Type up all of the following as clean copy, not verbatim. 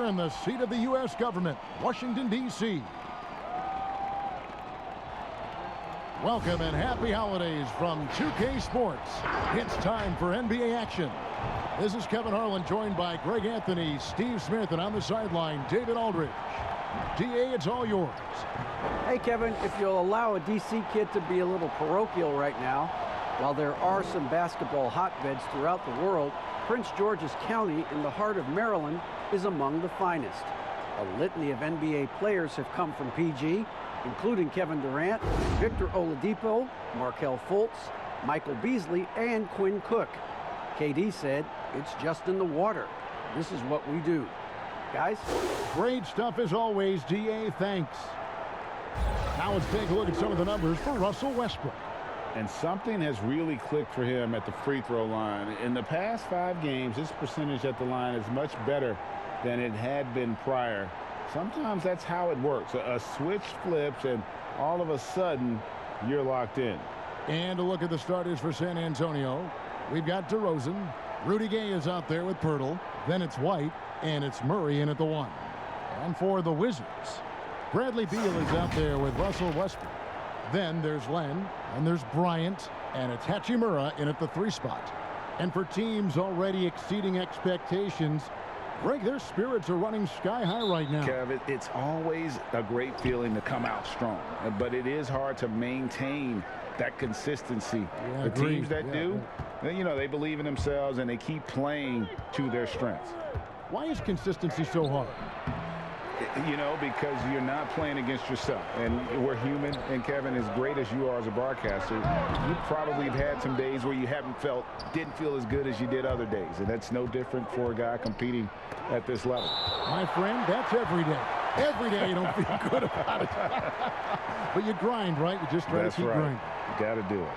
in the seat of the U.S. government, Washington, D.C. Welcome and happy holidays from 2K Sports. It's time for NBA action. This is Kevin Harlan, joined by Greg Anthony, Steve Smith, and on the sideline, David Aldridge. DA, it's all yours. Hey, Kevin, if you'll allow a D.C. kid to be a little parochial right now, while there are some basketball hotbeds throughout the world, Prince George's County in the heart of Maryland is among the finest. A litany of NBA players have come from PG, including Kevin Durant, Victor Oladipo, Markelle Fultz, Michael Beasley, and Quinn Cook. KD said, "It's just in the water. This is what we do." Guys? Great stuff as always, DA. Thanks. Now let's take a look at some of the numbers for Russell Westbrook. And something has really clicked for him at the free throw line. In the past 5 games, his percentage at the line is much better than it had been prior. Sometimes that's how it works. A switch flips, and all of a sudden, you're locked in. And a look at the starters for San Antonio. We've got DeRozan. Rudy Gay is out there with Pirtle. Then it's White, and it's Murray in at the 1. And for the Wizards, Bradley Beal is out there with Russell Westbrook. Then there's Len, and there's Bryant, and it's Hachimura in at the 3 spot. And for teams already exceeding expectations, Greg, their spirits are running sky high right now. Kev, it's always a great feeling to come out strong, but it is hard to maintain that consistency. Yeah, the teams that do, you know, they believe in themselves and they keep playing to their strengths. Why is consistency so hard? You know, because you're not playing against yourself. And we're human. And Kevin, as great as you are as a broadcaster, you probably have had some days where you didn't feel as good as you did other days. And that's no different for a guy competing at this level. My friend, that's every day. Every day you don't feel good about it. But you grind, right? You just try to keep grinding. You got to do it.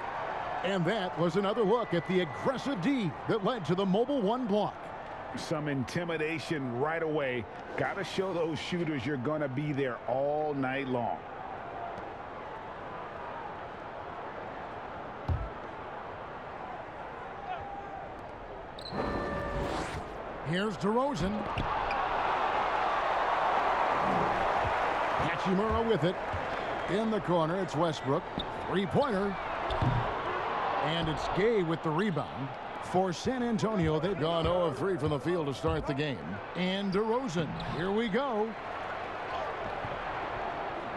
And that was another look at the aggressive D that led to the Mobile 1 block. Some intimidation right away. Got to show those shooters you're going to be there all night long. Here's DeRozan. Hachimura with it. In the corner, it's Westbrook. 3-pointer. And it's Gay with the rebound. For San Antonio, they've gone 0 of 3 from the field to start the game. And DeRozan, here we go.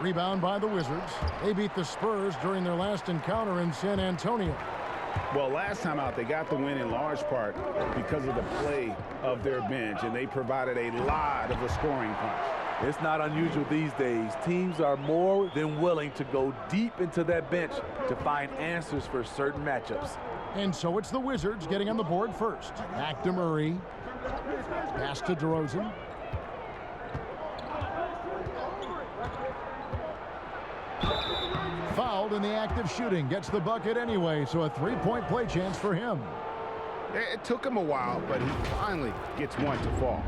Rebound by the Wizards. They beat the Spurs during their last encounter in San Antonio. Well, last time out, they got the win in large part because of the play of their bench, and they provided a lot of the scoring punch. It's not unusual these days. Teams are more than willing to go deep into that bench to find answers for certain matchups. And so it's the Wizards getting on the board first. Back to Murray. Pass to DeRozan. Fouled in the act of shooting. Gets the bucket anyway, so a 3-point play chance for him. It took him a while, but he finally gets one to fall.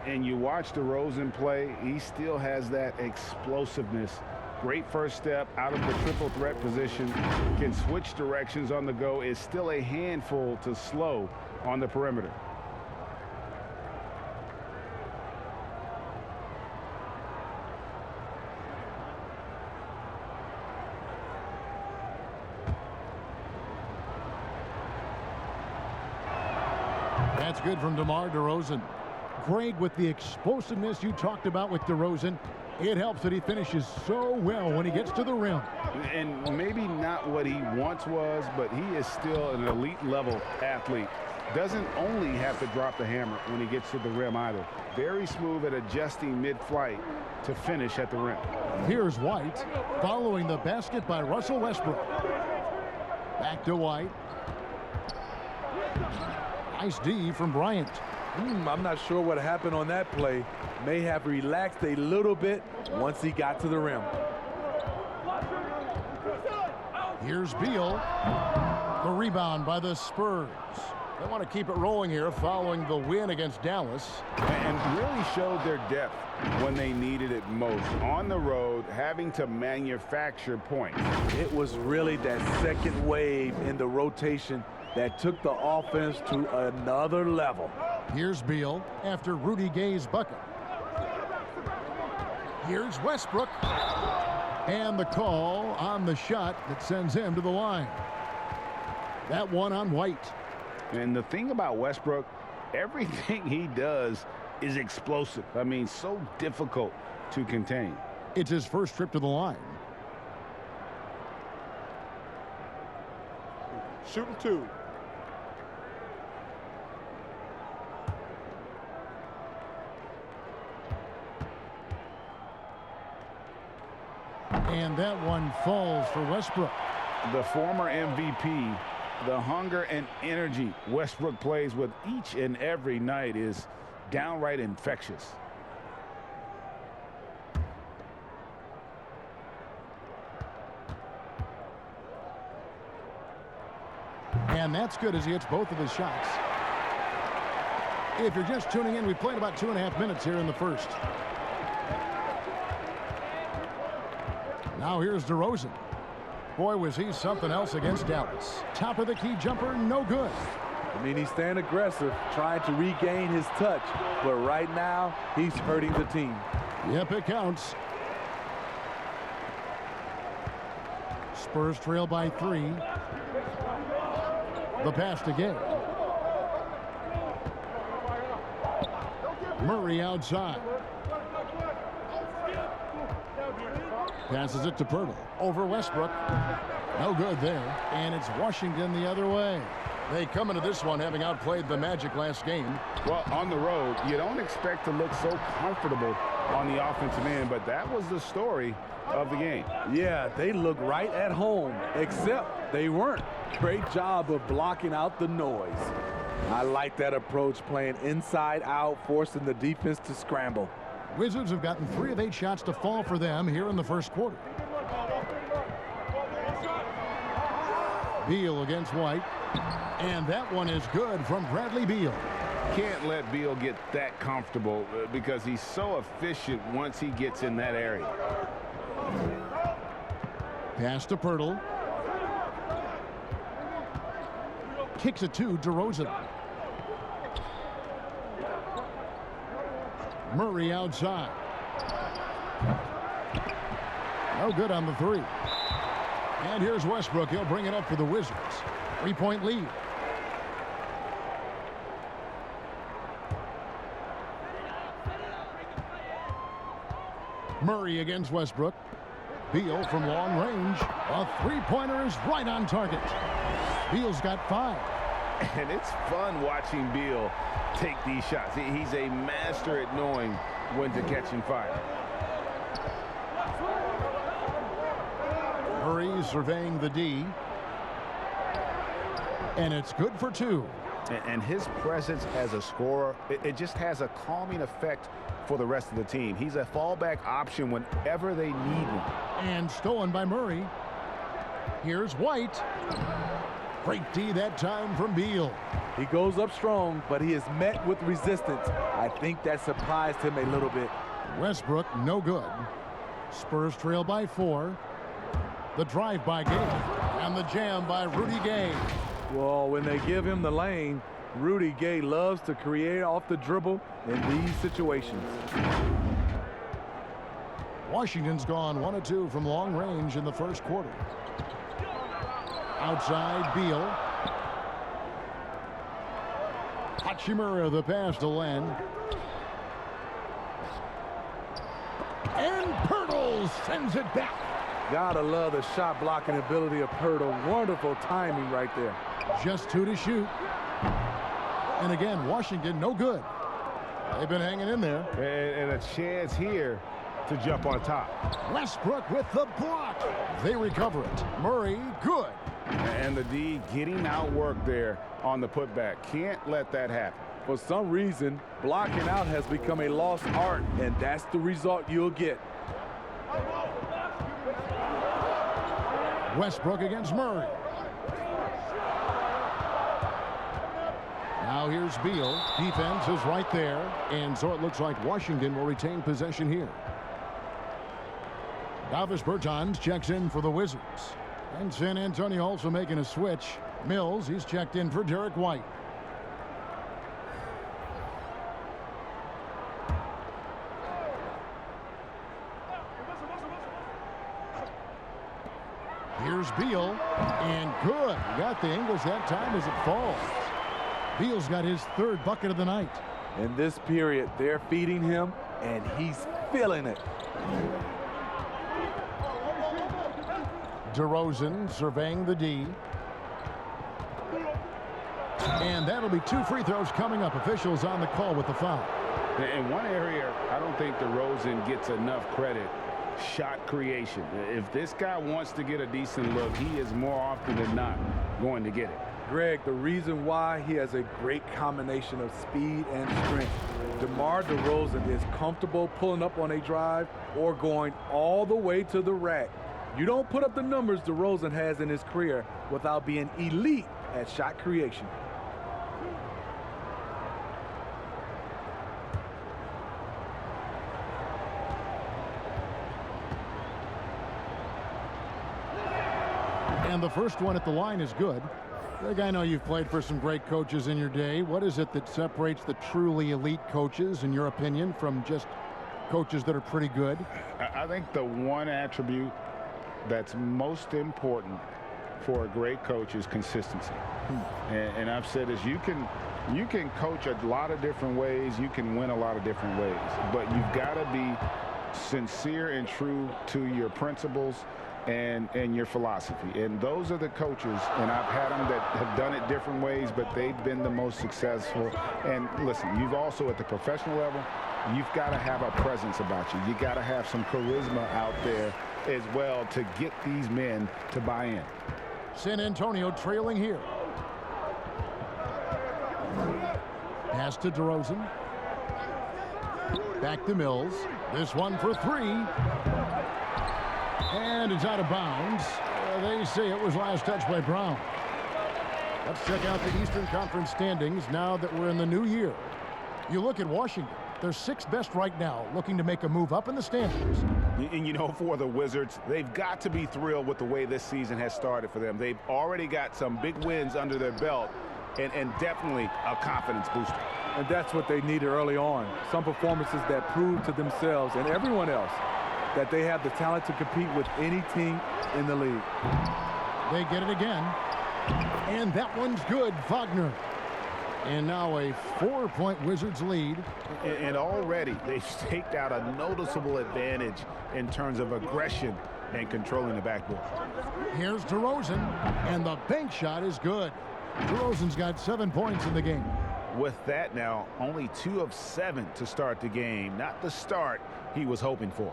And you watch DeRozan play, he still has that explosiveness. Great first step out of the triple threat position. Can switch directions on the go. Is still a handful to slow on the perimeter. That's good from DeMar DeRozan. Greg, with the explosiveness you talked about with DeRozan, it helps that he finishes so well when he gets to the rim. And maybe not what he once was, but he is still an elite level athlete. Doesn't only have to drop the hammer when he gets to the rim either. Very smooth at adjusting mid-flight to finish at the rim. Here's White following the basket by Russell Westbrook. Back to White. Nice D from Bryant. I'm not sure what happened on that play. May have relaxed a little bit once he got to the rim. Here's Beal. The rebound by the Spurs. They want to keep it rolling here following the win against Dallas. And really showed their depth when they needed it most. On the road, having to manufacture points. It was really that second wave in the rotation that took the offense to another level. Here's Beal after Rudy Gay's bucket. Here's Westbrook. And the call on the shot that sends him to the line. That one on White. And the thing about Westbrook, everything he does is explosive. I mean, so difficult to contain. It's his first trip to the line. Shooting 2. And that one falls for Westbrook. The former MVP, the hunger and energy Westbrook plays with each and every night is downright infectious. And that's good as he hits both of his shots. If you're just tuning in, we played about 2.5 minutes here in the first. Now here's DeRozan. Boy, was he something else against Dallas. Top of the key jumper, no good. I mean, he's staying aggressive, trying to regain his touch. But right now, he's hurting the team. Yep, it counts. Spurs trail by 3. The pass to Gay. Murray outside. Passes it to Pirtle. Over Westbrook. No good there. And it's Washington the other way. They come into this one having outplayed the Magic last game. Well, on the road, you don't expect to look so comfortable on the offensive end, but that was the story of the game. Yeah, they look right at home, except they weren't. Great job of blocking out the noise. I like that approach, playing inside out, forcing the defense to scramble. Wizards have gotten 3 of 8 shots to fall for them here in the first quarter. Beal against White. And that one is good from Bradley Beal. Can't let Beal get that comfortable because he's so efficient once he gets in that area. Pass to Pirtle. Kicks it to DeRozan. Murray outside. No good on the 3. And here's Westbrook. He'll bring it up for the Wizards. 3-point lead. Murray against Westbrook. Beal from long range. A 3-pointer is right on target. Beal's got 5. And it's fun watching Beal take these shots. He's a master at knowing when to catch and fire. Murray surveying the D. And it's good for 2. And his presence as a scorer, it just has a calming effect for the rest of the team. He's a fallback option whenever they need one. And stolen by Murray. Here's White. Great D that time from Beal. He goes up strong, but he is met with resistance. I think that surprised him a little bit. Westbrook, no good. Spurs trail by 4. The drive by Gay. And the jam by Rudy Gay. Well, when they give him the lane, Rudy Gay loves to create off the dribble in these situations. Washington's gone 1 of 2 from long range in the first quarter. Outside, Beal. Hachimura, the pass to Len. And Pirtle sends it back. Gotta love the shot blocking ability of Pirtle. Wonderful timing right there. Just 2 to shoot. And again, Washington, no good. They've been hanging in there. And a chance here to jump on top. Westbrook with the block. They recover it. Murray, good. And the D getting outworked there on the putback. Can't let that happen. For some reason, blocking out has become a lost art, and that's the result you'll get. Westbrook against Murray. Now here's Beal. Defense is right there. And so it looks like Washington will retain possession here. Davis Bertans checks in for the Wizards. And San Antonio also making a switch. Mills, he's checked in for Derek White. Here's Beal, and good. He got the English that time as it falls. Beal's got his third bucket of the night. In this period, they're feeding him, and he's feeling it. DeRozan surveying the D. And that'll be 2 free throws coming up. Officials on the call with the foul. In one area, I don't think DeRozan gets enough credit. Shot creation. If this guy wants to get a decent look, he is more often than not going to get it. Greg, the reason why he has a great combination of speed and strength. DeMar DeRozan is comfortable pulling up on a drive or going all the way to the rack. You don't put up the numbers DeRozan has in his career without being elite at shot creation. And the first one at the line is good. Greg, I know you've played for some great coaches in your day. What is it that separates the truly elite coaches, in your opinion, from just coaches that are pretty good? I think the one attribute that's most important for a great coach is consistency. And I've said this, you can coach a lot of different ways, you can win a lot of different ways, but you've got to be sincere and true to your principles and your philosophy. And those are the coaches, and I've had them that have done it different ways, but they've been the most successful. And listen, you've also at the professional level, you've got to have a presence about you. You got to have some charisma out there as well to get these men to buy in. San Antonio trailing here. Pass to DeRozan. Back to Mills. This one for 3. And it's out of bounds. They say it was last touched by Brown. Let's check out the Eastern Conference standings now that we're in the new year. You look at Washington. They're 6th best right now, looking to make a move up in the standings. And you know, for the Wizards, they've got to be thrilled with the way this season has started for them. They've already got some big wins under their belt and definitely a confidence booster. And that's what they needed early on. Some performances that prove to themselves and everyone else that they have the talent to compete with any team in the league. They get it again. And that one's good, Wagner. And now a 4-point Wizards lead. And already they've staked out a noticeable advantage in terms of aggression and controlling the backboard. Here's DeRozan, and the bank shot is good. DeRozan's got 7 points in the game. With that now, only 2 of 7 to start the game. Not the start he was hoping for.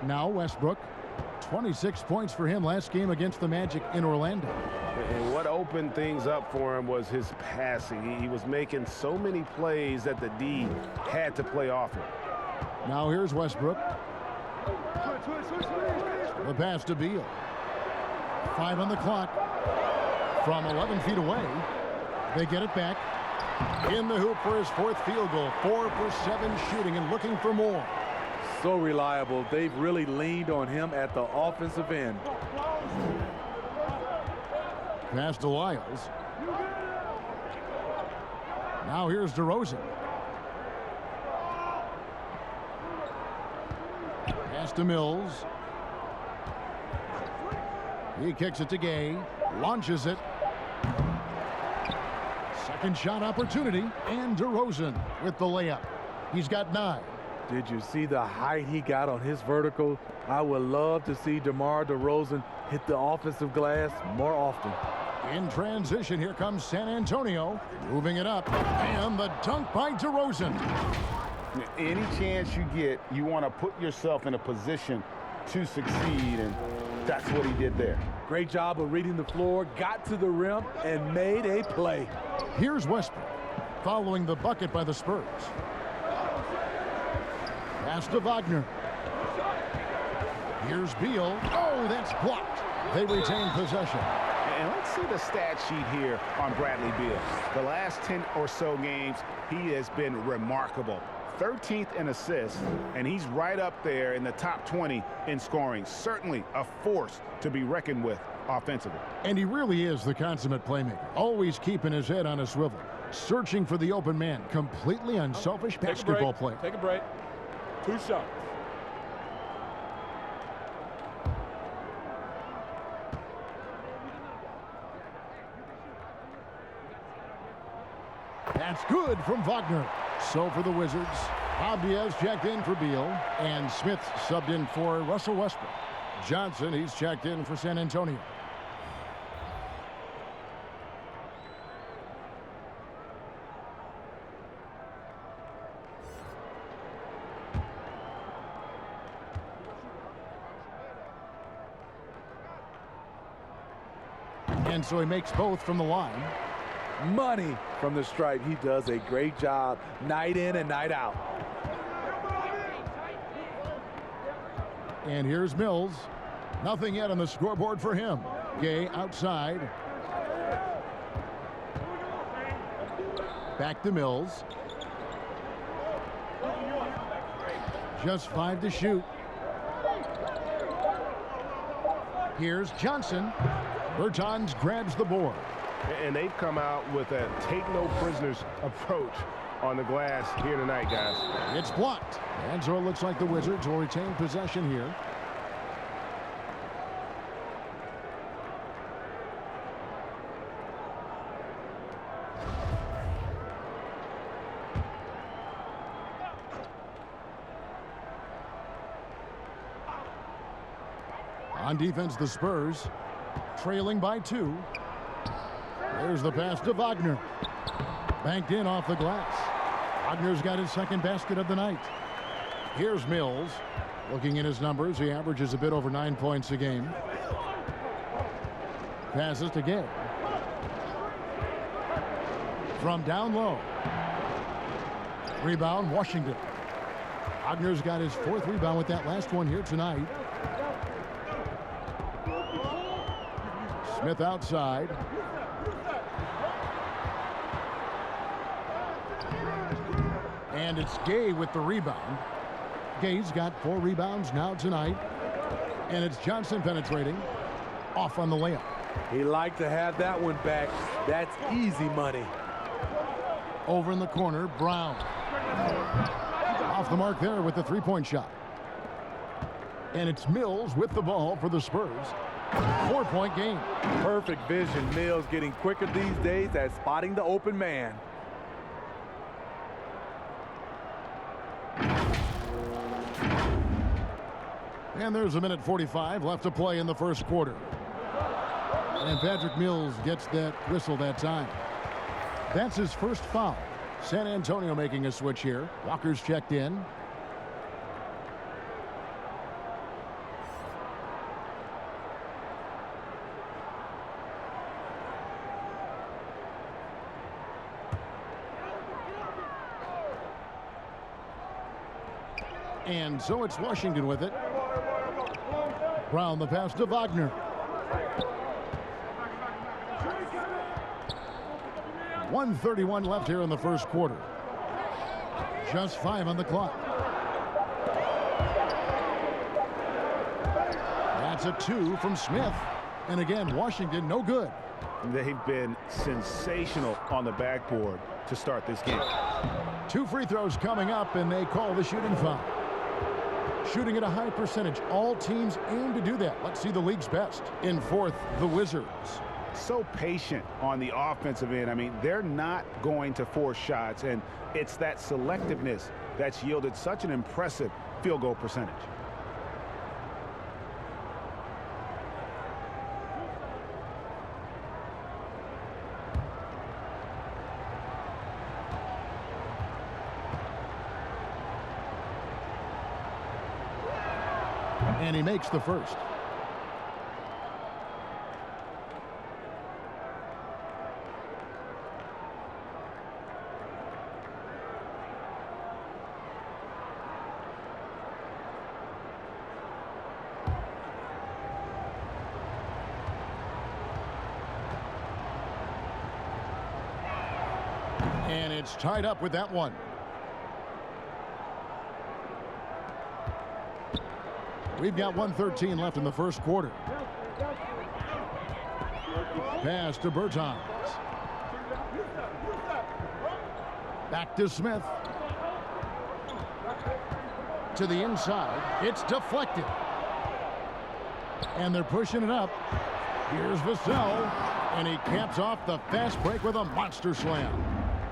Now Westbrook. 26 points for him last game against the Magic in Orlando. And what opened things up for him was his passing. He was making so many plays that the D had to play off him. Now here's Westbrook. The pass to Beal. 5 on the clock. From 11 feet away. They get it back. In the hoop for his 4th field goal. 4 for 7 shooting and looking for more. So reliable. They've really leaned on him at the offensive end. Pass to Lyles. Now here's DeRozan. Pass to Mills. He kicks it to Gay. Launches it. Second shot opportunity. And DeRozan with the layup. He's got 9. Did you see the height he got on his vertical? I would love to see DeMar DeRozan hit the offensive glass more often. In transition, here comes San Antonio. Moving it up. And the dunk by DeRozan. Any chance you get, you want to put yourself in a position to succeed, and that's what he did there. Great job of reading the floor, got to the rim, and made a play. Here's Westbrook, following the bucket by the Spurs. Pass to Wagner. Here's Beal. Oh, that's blocked. They retain possession. And let's see the stat sheet here on Bradley Beal. The last 10 or so games, he has been remarkable. 13th in assists, and he's right up there in the top 20 in scoring. Certainly a force to be reckoned with offensively. And he really is the consummate playmaker, always keeping his head on a swivel, searching for the open man. Completely unselfish basketball play. Take a break. 2 shots. That's good from Wagner. So for the Wizards, Bob Diaz checked in for Beal, and Smith subbed in for Russell Westbrook. Johnson, he's checked in for San Antonio. And so he makes both from the line. Money from the stripe. He does a great job night in and night out. And here's Mills. Nothing yet on the scoreboard for him. Gay outside. Back to Mills. Just 5 to shoot. Here's Johnson. Bertans grabs the board. And they've come out with a take-no-prisoners approach on the glass here tonight, guys. It's blocked. And so it looks like the Wizards will retain possession here. On defense, the Spurs trailing by 2. There's the pass to Wagner. Banked in off the glass. Wagner's got his second basket of the night. Here's Mills. Looking at his numbers, he averages a bit over 9 points a game. Passes to Gay. From down low. Rebound, Washington. Wagner's got his 4th rebound with that last one here tonight. Smith outside. And it's Gay with the rebound. Gay's got 4 rebounds now tonight. And it's Johnson penetrating. Off on the layup. He liked to have that one back. That's easy money. Over in the corner, Brown. Off the mark there with the 3-point shot. And it's Mills with the ball for the Spurs. 4-point game. Perfect vision. Mills getting quicker these days at spotting the open man. And there's a minute 45 left to play in the first quarter. And Patrick Mills gets that whistle that time. That's his first foul. San Antonio making a switch here. Walker's checked in. And so it's Washington with it. Brown the pass to Wagner. .131 left here in the first quarter. Just 5 on the clock. That's a 2 from Smith. And again, Washington no good. They've been sensational on the backboard to start this game. 2 free throws coming up, and they call the shooting foul. Shooting at a high percentage. All teams aim to do that. Let's see the league's best. In 4th, the Wizards. So patient on the offensive end. I mean, they're not going to force shots, and it's that selectiveness that's yielded such an impressive field goal percentage. And he makes the first. And it's tied up with that one. We've got 1:13 left in the first quarter. Pass to Bertans. Back to Smith. To the inside. It's deflected. And they're pushing it up. Here's Vassell. And he caps off the fast break with a monster slam.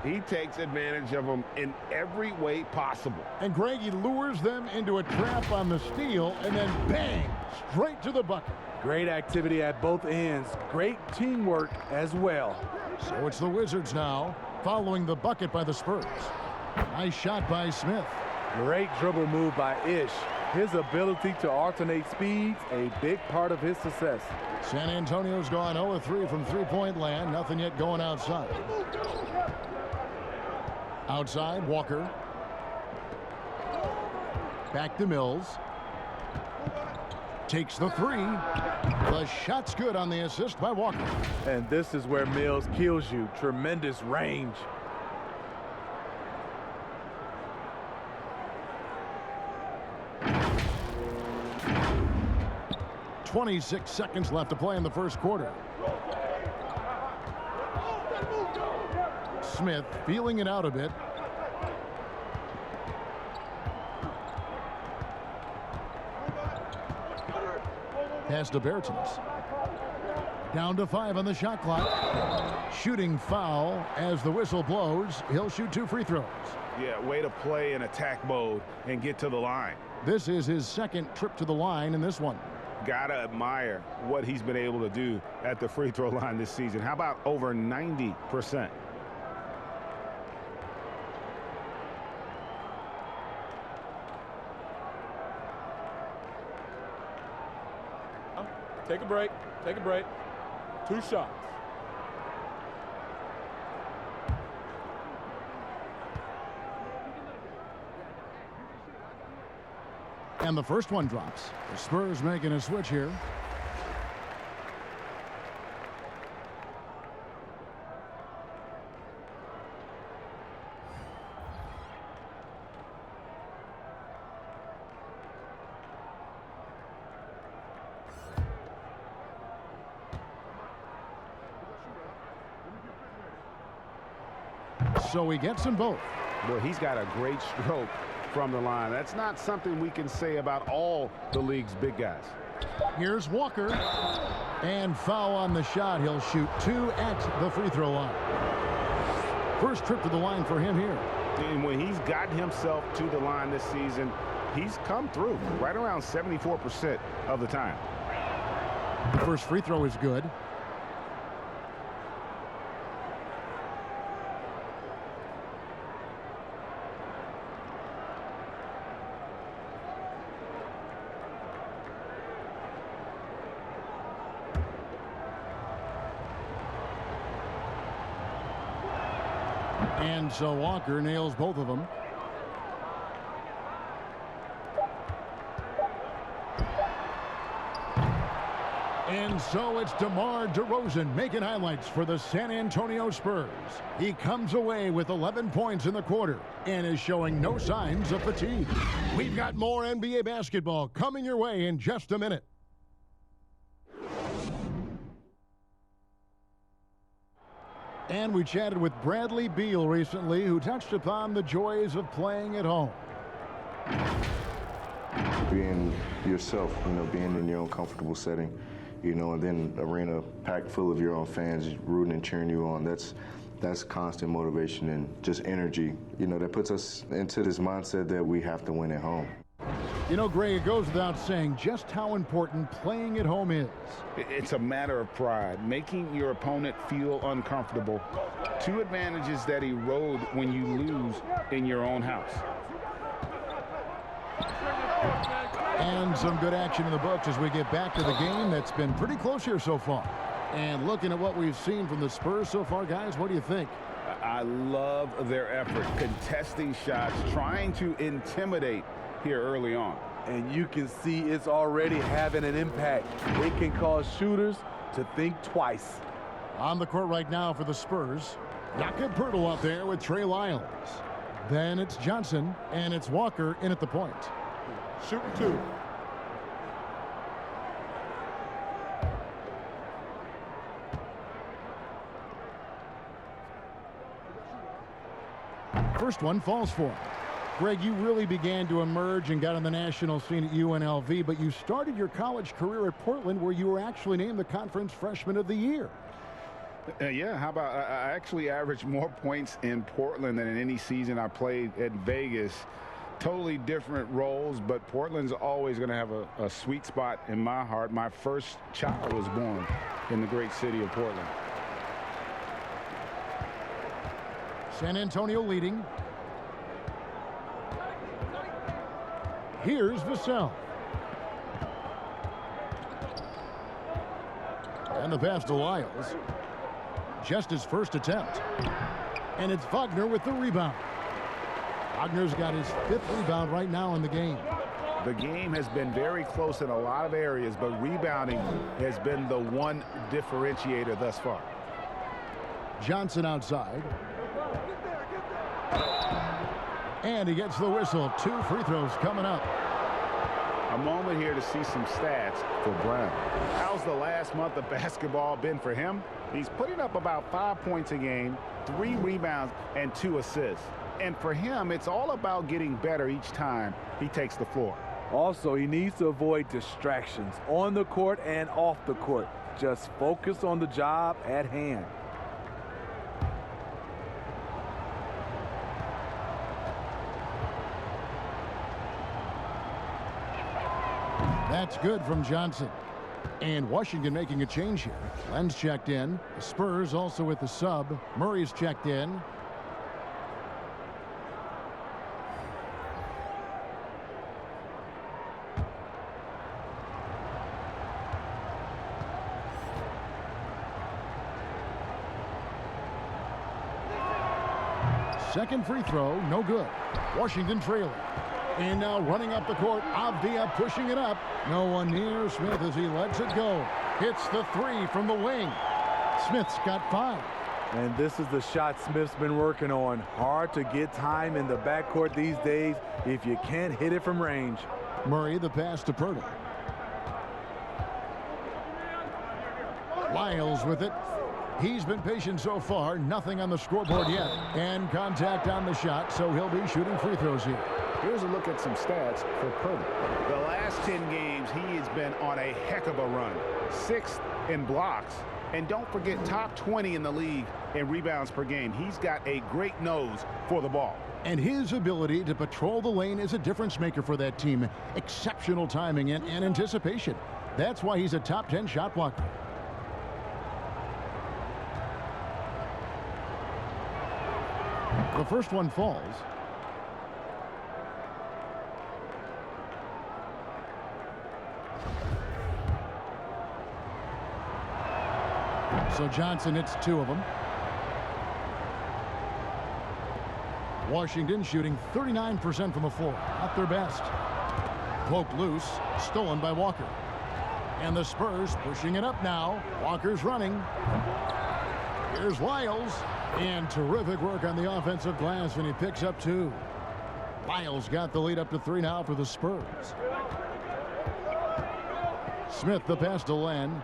He takes advantage of them in every way possible. And Greg, he lures them into a trap on the steal, and then bang, straight to the bucket. Great activity at both ends. Great teamwork as well. So it's the Wizards now, following the bucket by the Spurs. Nice shot by Smith. Great dribble move by Ish. His ability to alternate speeds, a big part of his success. San Antonio's gone 0-3 from three-point land. Nothing yet going outside. Outside, Walker. Back to Mills. Takes the three. The shot's good on the assist by Walker. And this is where Mills kills you. Tremendous range. 26 seconds left to play in the first quarter. Smith feeling it out a bit. Pass to Bertens. Down to 5 on the shot clock. Shooting foul as the whistle blows. He'll shoot 2 free throws. Yeah, way to play in attack mode and get to the line. This is his second trip to the line in this one. Gotta admire what he's been able to do at the free throw line this season. How about over 90%? Take a break. Take a break. 2 shots. And the first one drops. The Spurs making a switch here. So he gets them both. Well, he's got a great stroke from the line. That's not something we can say about all the league's big guys. Here's Walker. And foul on the shot. He'll shoot 2 at the free throw line. First trip to the line for him here. And when he's gotten himself to the line this season, he's come through right around 74% of the time. The first free throw is good. And so Walker nails both of them. And so it's DeMar DeRozan making highlights for the San Antonio Spurs. He comes away with 11 points in the quarter and is showing no signs of fatigue. We've got more NBA basketball coming your way in just a minute. And we chatted with Bradley Beal recently, who touched upon the joys of playing at home. Being yourself, being in your own comfortable setting, and then arena packed full of your own fans rooting and cheering you on. That's constant motivation and just energy, that puts us into this mindset that we have to win at home. Greg, it goes without saying just how important playing at home is. It's a matter of pride, making your opponent feel uncomfortable. 2 advantages that erode when you lose in your own house. And some good action in the books as we get back to the game that's been pretty close here so far. And looking at what we've seen from the Spurs so far, guys, what do you think? I love their effort, contesting shots, trying to intimidate here early on. And you can see it's already having an impact. It can cause shooters to think twice. On the court right now for the Spurs, Jakob Poeltl out there with Trey Lyles. Then it's Johnson, and it's Walker in at the point. Shooting 2. First one falls for him. Greg, you really began to emerge and got on the national scene at UNLV, but you started your college career at Portland, where you were actually named the Conference Freshman of the Year. Yeah, how about I actually averaged more points in Portland than in any season I played at Vegas. Totally different roles, but Portland's always going to have a sweet spot in my heart. My first child was born in the great city of Portland. San Antonio leading. Here's Vassell. And the pass to Lyles. Just his first attempt. And it's Wagner with the rebound. Wagner's got his 5th rebound right now in the game. The game has been very close in a lot of areas, but rebounding has been the one differentiator thus far. Johnson outside. And he gets the whistle. 2 free throws coming up. A moment here to see some stats for Brown. How's the last month of basketball been for him? He's putting up about 5 points a game, 3 rebounds, and 2 assists. And for him, it's all about getting better each time he takes the floor. Also, he needs to avoid distractions on the court and off the court. Just focus on the job at hand. That's good from Johnson. And Washington making a change here. Len's checked in. The Spurs also with the sub. Murray's checked in. Second free throw, no good. Washington trailing. And now running up the court, Avdia pushing it up. No one near Smith as he lets it go. Hits the 3 from the wing. Smith's got 5. And this is the shot Smith's been working on. Hard to get time in the backcourt these days if you can't hit it from range. Murray the pass to Pirtle. Lyles with it. He's been patient so far. Nothing on the scoreboard yet. And contact on the shot, so he'll be shooting free throws here. Here's a look at some stats for Pirtle. The last 10 games, he has been on a heck of a run. 6th in blocks. And don't forget, top 20 in the league in rebounds per game. He's got a great nose for the ball. And his ability to patrol the lane is a difference maker for that team. Exceptional timing and anticipation. That's why he's a top 10 shot blocker. The first one falls. So Johnson hits 2 of them. Washington shooting 39% from the floor. Not their best. Poked loose. Stolen by Walker. And the Spurs pushing it up now. Walker's running. Here's Lyles. And terrific work on the offensive glass, and he picks up 2. Lyles got the lead up to 3 now for the Spurs. Smith the pass to Len.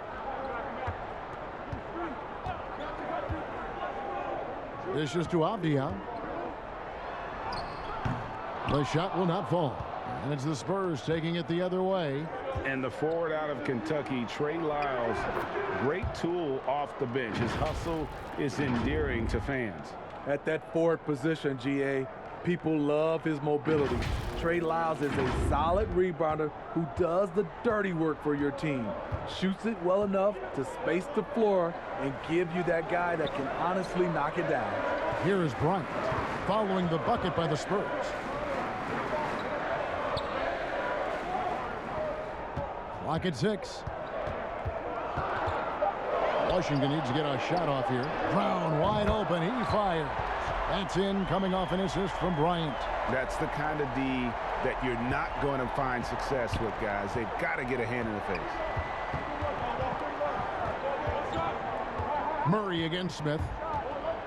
Dishes to Avdia. The shot will not fall. And it's the Spurs taking it the other way. And the forward out of Kentucky, Trey Lyles, great tool off the bench. His hustle is endearing to fans. At that forward position, GA, people love his mobility. Trey Lyles is a solid rebounder who does the dirty work for your team. Shoots it well enough to space the floor and give you that guy that can honestly knock it down. Here is Bryant following the bucket by the Spurs. Clock at 6. Washington needs to get a shot off here. Brown wide open. He fires. That's in, coming off an assist from Bryant. That's the kind of D that you're not going to find success with, guys. They've got to get a hand in the face. Murray against Smith.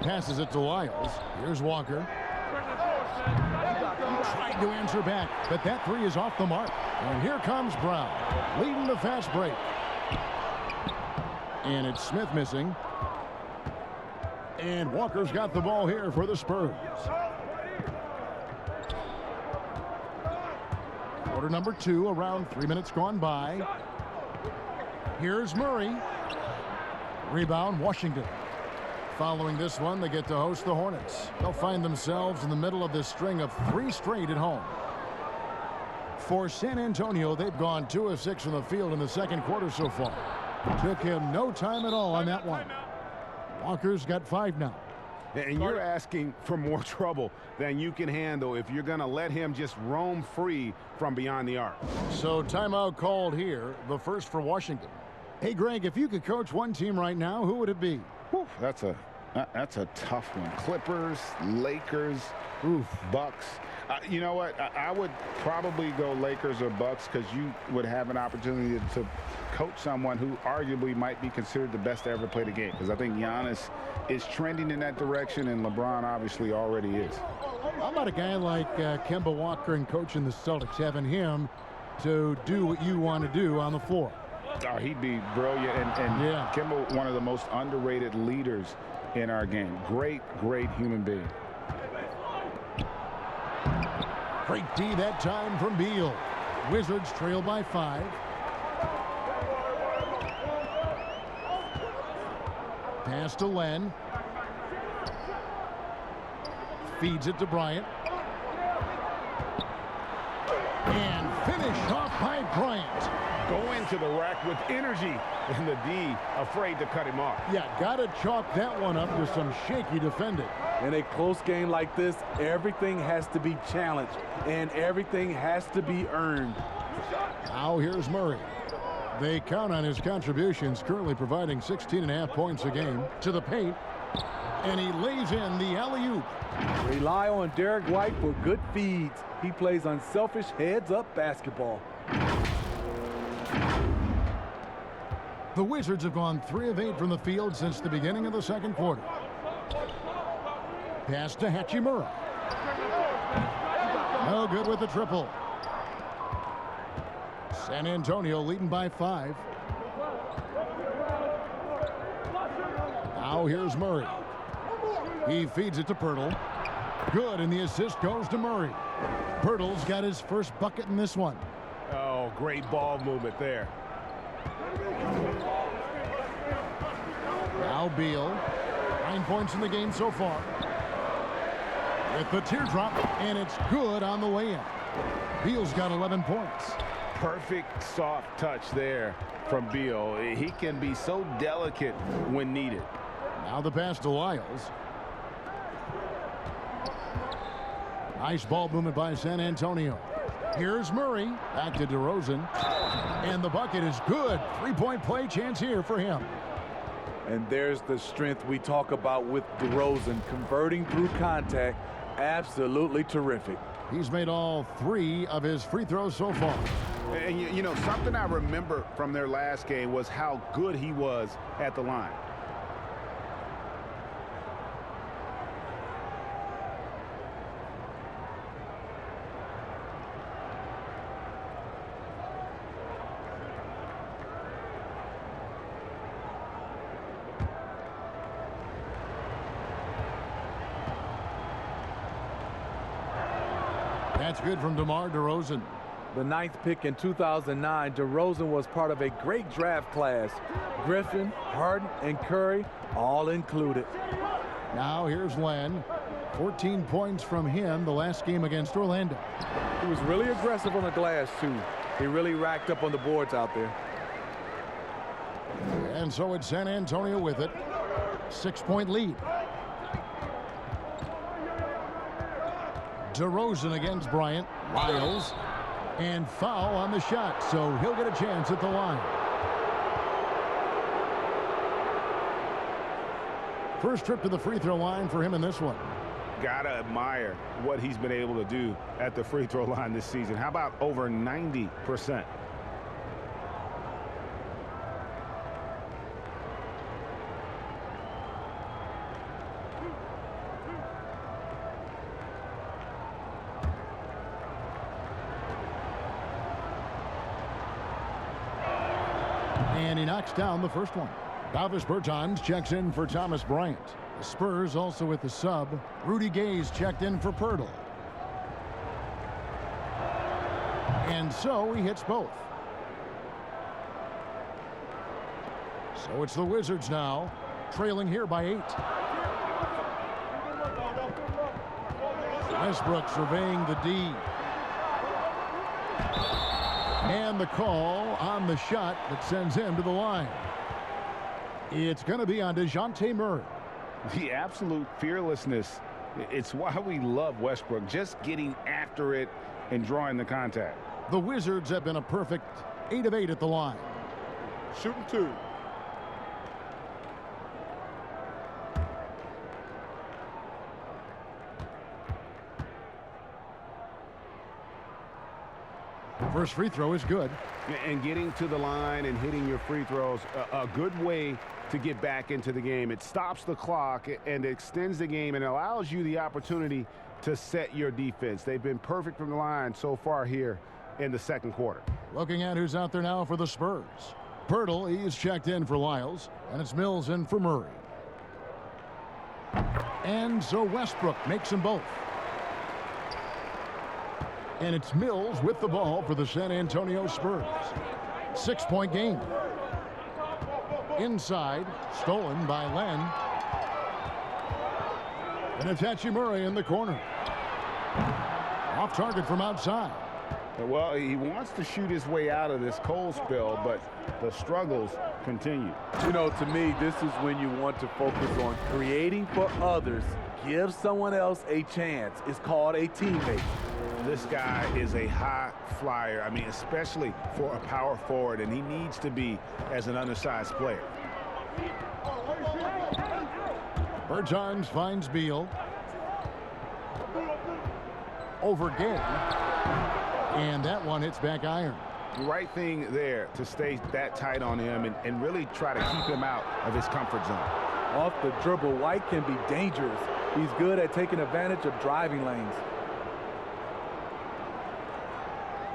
Passes it to Lyles. Here's Walker. Tried to answer back, but that 3 is off the mark. And here comes Brown, leading the fast break. And it's Smith missing. And Walker's got the ball here for the Spurs. Quarter number 2, around 3 minutes gone by. Here's Murray. Rebound, Washington. Following this one, they get to host the Hornets. They'll find themselves in the middle of this string of 3 straight at home. For San Antonio, they've gone 2 of 6 from the field in the second quarter so far. Took him no time at all on that one. Walker's got 5 now. And you're asking for more trouble than you can handle if you're going to let him just roam free from beyond the arc. So timeout called here, the first for Washington. Hey, Greg, if you could coach one team right now, who would it be? Whew, that's a tough one. Clippers, Lakers, Bucks. You know what? I would probably go Lakers or Bucks because you would have an opportunity to coach someone who arguably might be considered the best to ever play the game. Because I think Giannis is trending in that direction, and LeBron obviously already is. How about a guy like Kemba Walker and coaching the Celtics, having him to do what you want to do on the floor? Oh, he'd be brilliant. And yeah. Kemba, one of the most underrated leaders in our game. Great human being. Great D that time from Beal. Wizards trail by 5. Pass to Len. Feeds it to Bryant. And finish off by Bryant. Go into the rack with energy, and the D afraid to cut him off. Yeah, got to chalk that one up to some shaky defending. In a close game like this, everything has to be challenged, and everything has to be earned. Now here's Murray. They count on his contributions, currently providing 16.5 points a game. To the paint, and he lays in the alley-oop. Rely on Derek White for good feeds. He plays unselfish heads-up basketball. The Wizards have gone 3 of 8 from the field since the beginning of the second quarter. Pass to Hachimura. No good with the triple. San Antonio leading by 5. Now here's Murray. He feeds it to Pirtle. Good, and the assist goes to Murray. Pirtle's got his first bucket in this one. Oh, great ball movement there. Now Beal. 9 points in the game so far. With the teardrop, and it's good on the way in. Beal's got 11 points. Perfect soft touch there from Beal. He can be so delicate when needed. Now the pass to Lyles. Nice ball movement by San Antonio. Here's Murray. Back to DeRozan. And the bucket is good. 3-point play chance here for him. And there's the strength we talk about with DeRozan. Converting through contact. Absolutely terrific. He's made all 3 of his free throws so far. And you know, something I remember from their last game was how good he was at the line. That's good from DeMar DeRozan. The 9th pick in 2009, DeRozan was part of a great draft class. Griffin, Harden, and Curry all included. Now here's Len. 14 points from him the last game against Orlando. He was really aggressive on the glass, too. He really racked up on the boards out there. And so it's San Antonio with it. 6-point lead. DeRozan against Bryant. Lyles. And foul on the shot, so he'll get a chance at the line. First trip to the free throw line for him in this one. Gotta admire what he's been able to do at the free throw line this season. How about over 90%? And he knocks down the first one. Davis Bertans checks in for Thomas Bryant. The Spurs also with the sub. Rudy Gay's checked in for Pirtle. And so he hits both. So it's the Wizards now, trailing here by 8. Westbrook surveying the D. And the call on the shot that sends him to the line. It's going to be on DeJounte Murray. The absolute fearlessness. It's why we love Westbrook, just getting after it and drawing the contact. The Wizards have been a perfect 8 of 8 at the line. Shooting 2. First free throw is good. And getting to the line and hitting your free throws, a good way to get back into the game. It stops the clock and extends the game and allows you the opportunity to set your defense. They've been perfect from the line so far here in the second quarter. Looking at who's out there now for the Spurs. Pirtle, he's checked in for Lyles, and it's Mills in for Murray. And so Westbrook makes them both. And it's Mills with the ball for the San Antonio Spurs. 6-point game. Inside, stolen by Len. And it's Hachimura Murray in the corner. Off target from outside. Well, he wants to shoot his way out of this cold spell, but the struggles continue. You know, to me, this is when you want to focus on creating for others. Give someone else a chance. It's called a teammate. This guy is a high flyer. I mean, especially for a power forward, and he needs to be as an undersized player. Bertans finds Beal. Over Gay. And that one hits back iron. The right thing there to stay that tight on him and really try to keep him out of his comfort zone. Off the dribble, White can be dangerous. He's good at taking advantage of driving lanes.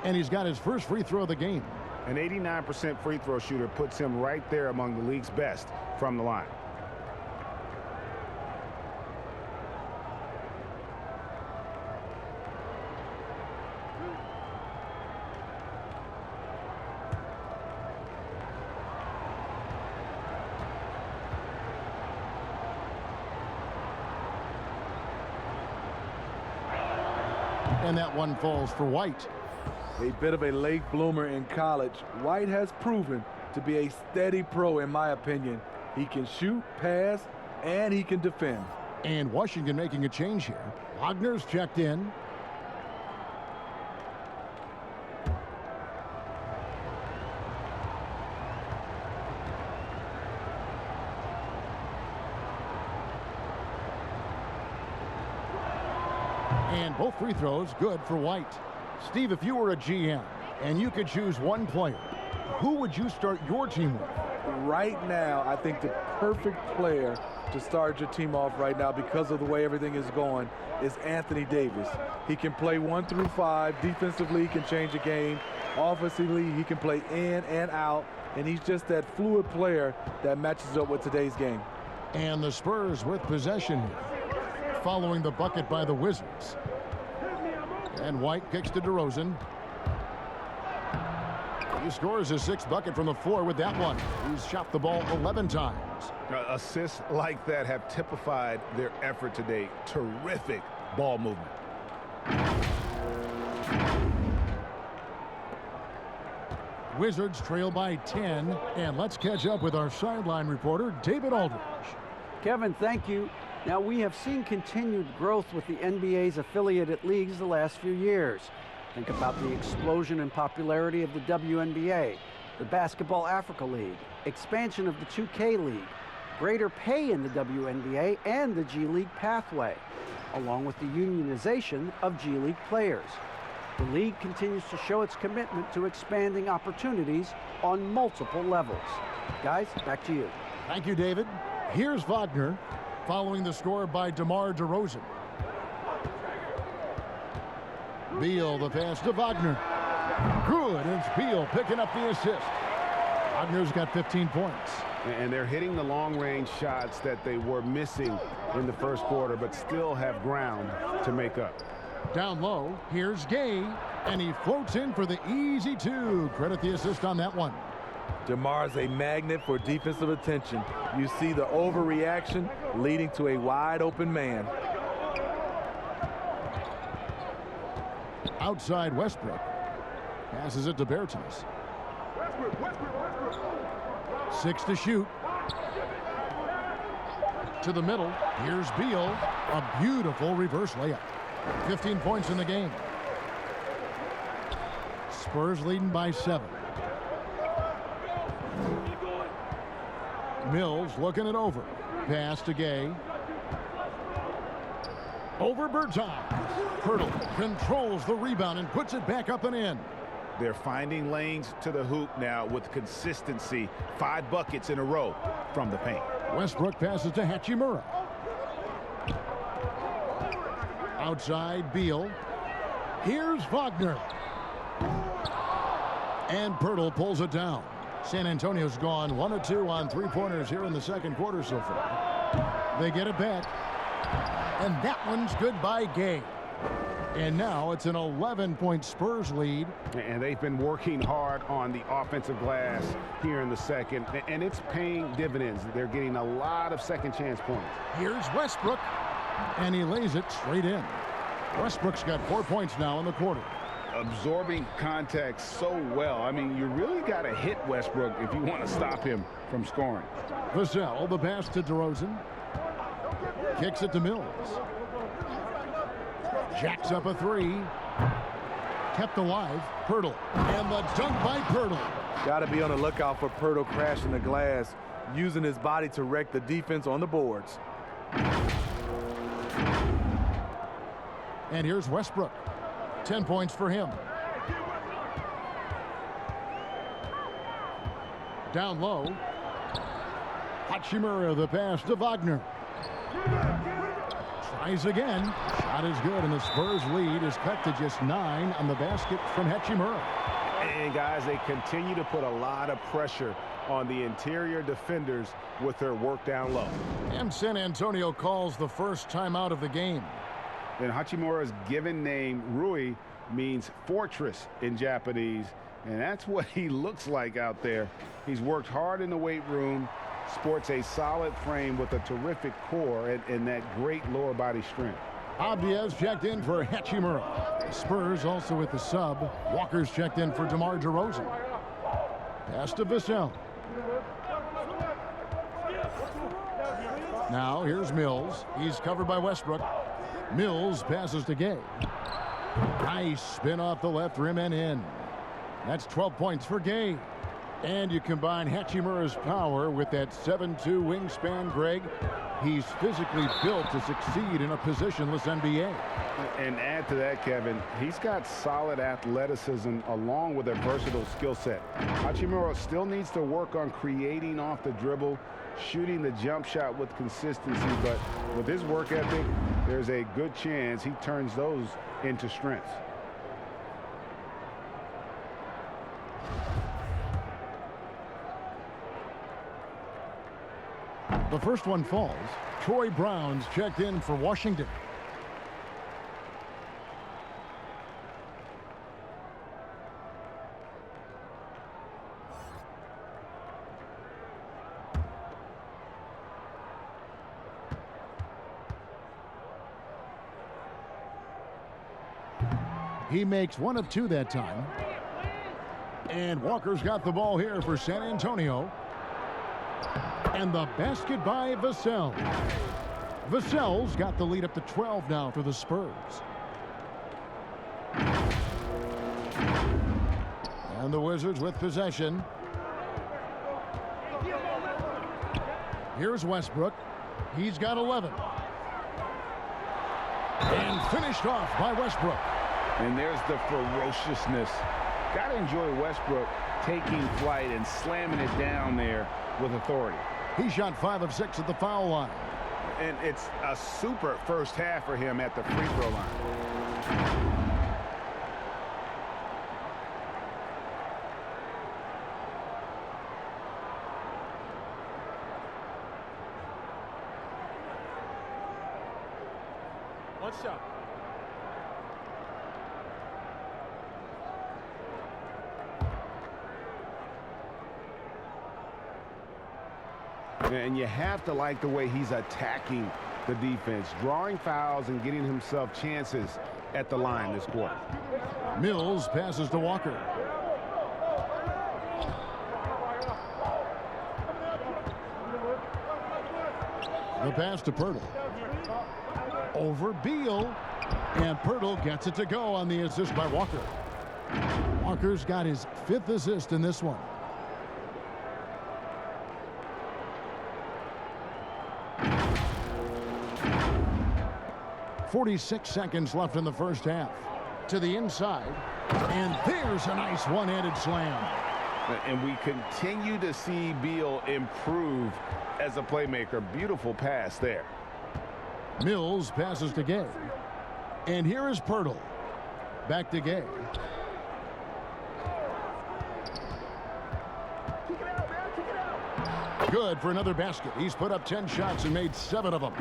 And he's got his first free throw of the game. An 89% free throw shooter puts him right there among the league's best from the line. And that one falls for White. A bit of a late bloomer in college, White has proven to be a steady pro in my opinion. He can shoot, pass, and he can defend. And Washington making a change here. Wagner's checked in. And both free throws good for White. Steve, if you were a GM and you could choose one player, who would you start your team with? Right now, I think the perfect player to start your team off right now because of the way everything is going is Anthony Davis. He can play 1 through 5. Defensively, he can change a game. Offensively, he can play in and out. And he's just that fluid player that matches up with today's game. And the Spurs with possession here, following the bucket by the Wizards. And White kicks to DeRozan. He scores his 6th bucket from the floor with that one. He's shot the ball 11 times. Assists like that have typified their effort today. Terrific ball movement. Wizards trail by 10. And let's catch up with our sideline reporter, David Aldridge. Kevin, thank you. Now, we have seen continued growth with the NBA's affiliated leagues the last few years. Think about the explosion in popularity of the WNBA, the Basketball Africa League, expansion of the 2K League, greater pay in the WNBA and the G League pathway, along with the unionization of G League players. The league continues to show its commitment to expanding opportunities on multiple levels. Guys, back to you. Thank you, David. Here's Wagner, following the score by DeMar DeRozan. Beal, the pass to Wagner. Good, and it's Beal picking up the assist. Wagner's got 15 points. And they're hitting the long-range shots that they were missing in the first quarter, but still have ground to make up. Down low, here's Gay, and he floats in for the easy 2. Credit the assist on that one. DeMar's a magnet for defensive attention. You see the overreaction leading to a wide open man. Outside Westbrook. Passes it to Bertans. 6 to shoot. To the middle. Here's Beal. A beautiful reverse layup. 15 points in the game. Spurs leading by 7. Mills looking it over. Pass to Gay. Over Bertans. Pirtle controls the rebound and puts it back up and in. They're finding lanes to the hoop now with consistency. 5 buckets in a row from the paint. Westbrook passes to Hachimura. Outside Beal. Here's Wagner. And Pirtle pulls it down. San Antonio's gone 1 of 2 on 3-pointers here in the second quarter so far. They get it back. And that one's good by Gay. And now it's an 11-point Spurs lead. And they've been working hard on the offensive glass here in the second. And it's paying dividends. They're getting a lot of second chance points. Here's Westbrook. And he lays it straight in. Westbrook's got 4 points now in the quarter. Absorbing contact so well. I mean, you really got to hit Westbrook if you want to stop him from scoring. Vassell, the pass to DeRozan. Kicks it to Mills. Jacks up a 3. Kept alive. Pirtle. And the dunk by Pirtle. Got to be on the lookout for Pirtle crashing the glass, using his body to wreck the defense on the boards. And here's Westbrook. 10 points for him. Down low. Hachimura, the pass to Wagner. Tries again. Shot is good, and the Spurs lead is cut to just 9 on the basket from Hachimura. And guys, they continue to put a lot of pressure on the interior defenders with their work down low. And San Antonio calls the first timeout of the game. And Hachimura's given name, Rui, means fortress in Japanese. And that's what he looks like out there. He's worked hard in the weight room, sports a solid frame with a terrific core and that great lower body strength. Abdias checked in for Hachimura. Spurs also with the sub. Walker's checked in for DeMar DeRozan. Pass to Vassell. Now here's Mills. He's covered by Westbrook. Mills passes to Gay. Nice spin off the left rim and in. That's 12 points for Gay. And you combine Hachimura's power with that 7'2" wingspan, Greg. He's physically built to succeed in a positionless NBA. And add to that, Kevin, he's got solid athleticism along with a versatile skill set. Hachimura still needs to work on creating off the dribble, shooting the jump shot with consistency, but with his work ethic, there's a good chance he turns those into strengths. The first one falls. Troy Brown's checked in for Washington. He makes 1 of 2 that time. And Walker's got the ball here for San Antonio. And the basket by Vassell. Vassell's got the lead up to 12 now for the Spurs. And the Wizards with possession. Here's Westbrook. He's got 11. And finished off by Westbrook. And there's the ferociousness. Got to enjoy Westbrook taking flight and slamming it down there with authority. He shot 5 of 6 at the foul line. And it's a super first half for him at the free throw line. One shot. And you have to like the way he's attacking the defense, drawing fouls and getting himself chances at the line this quarter. Mills passes to Walker. The pass to Pirtle. Over Beal. And Pirtle gets it to go on the assist by Walker. Walker's got his 5th assist in this one. .46 seconds left in the first half. To the inside. And there's a nice one-handed slam. And we continue to see Beal improve as a playmaker. Beautiful pass there. Mills passes to Gay. And here is Pirtle. Back to Gay. Good for another basket. He's put up 10 shots and made 7 of them.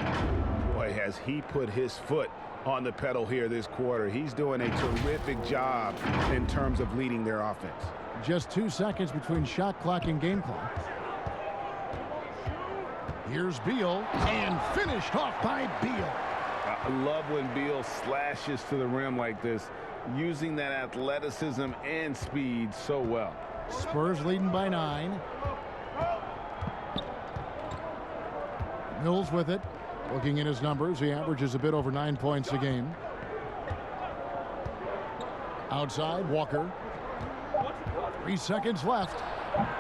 Boy, has he put his foot on the pedal here this quarter. He's doing a terrific job in terms of leading their offense. Just 2 seconds between shot clock and game clock. Here's Beal, and finished off by Beal. I love when Beal slashes to the rim like this, using that athleticism and speed so well. Spurs leading by 9. Mills with it. Looking at his numbers, he averages a bit over 9 points a game. Outside, Walker. 3 seconds left,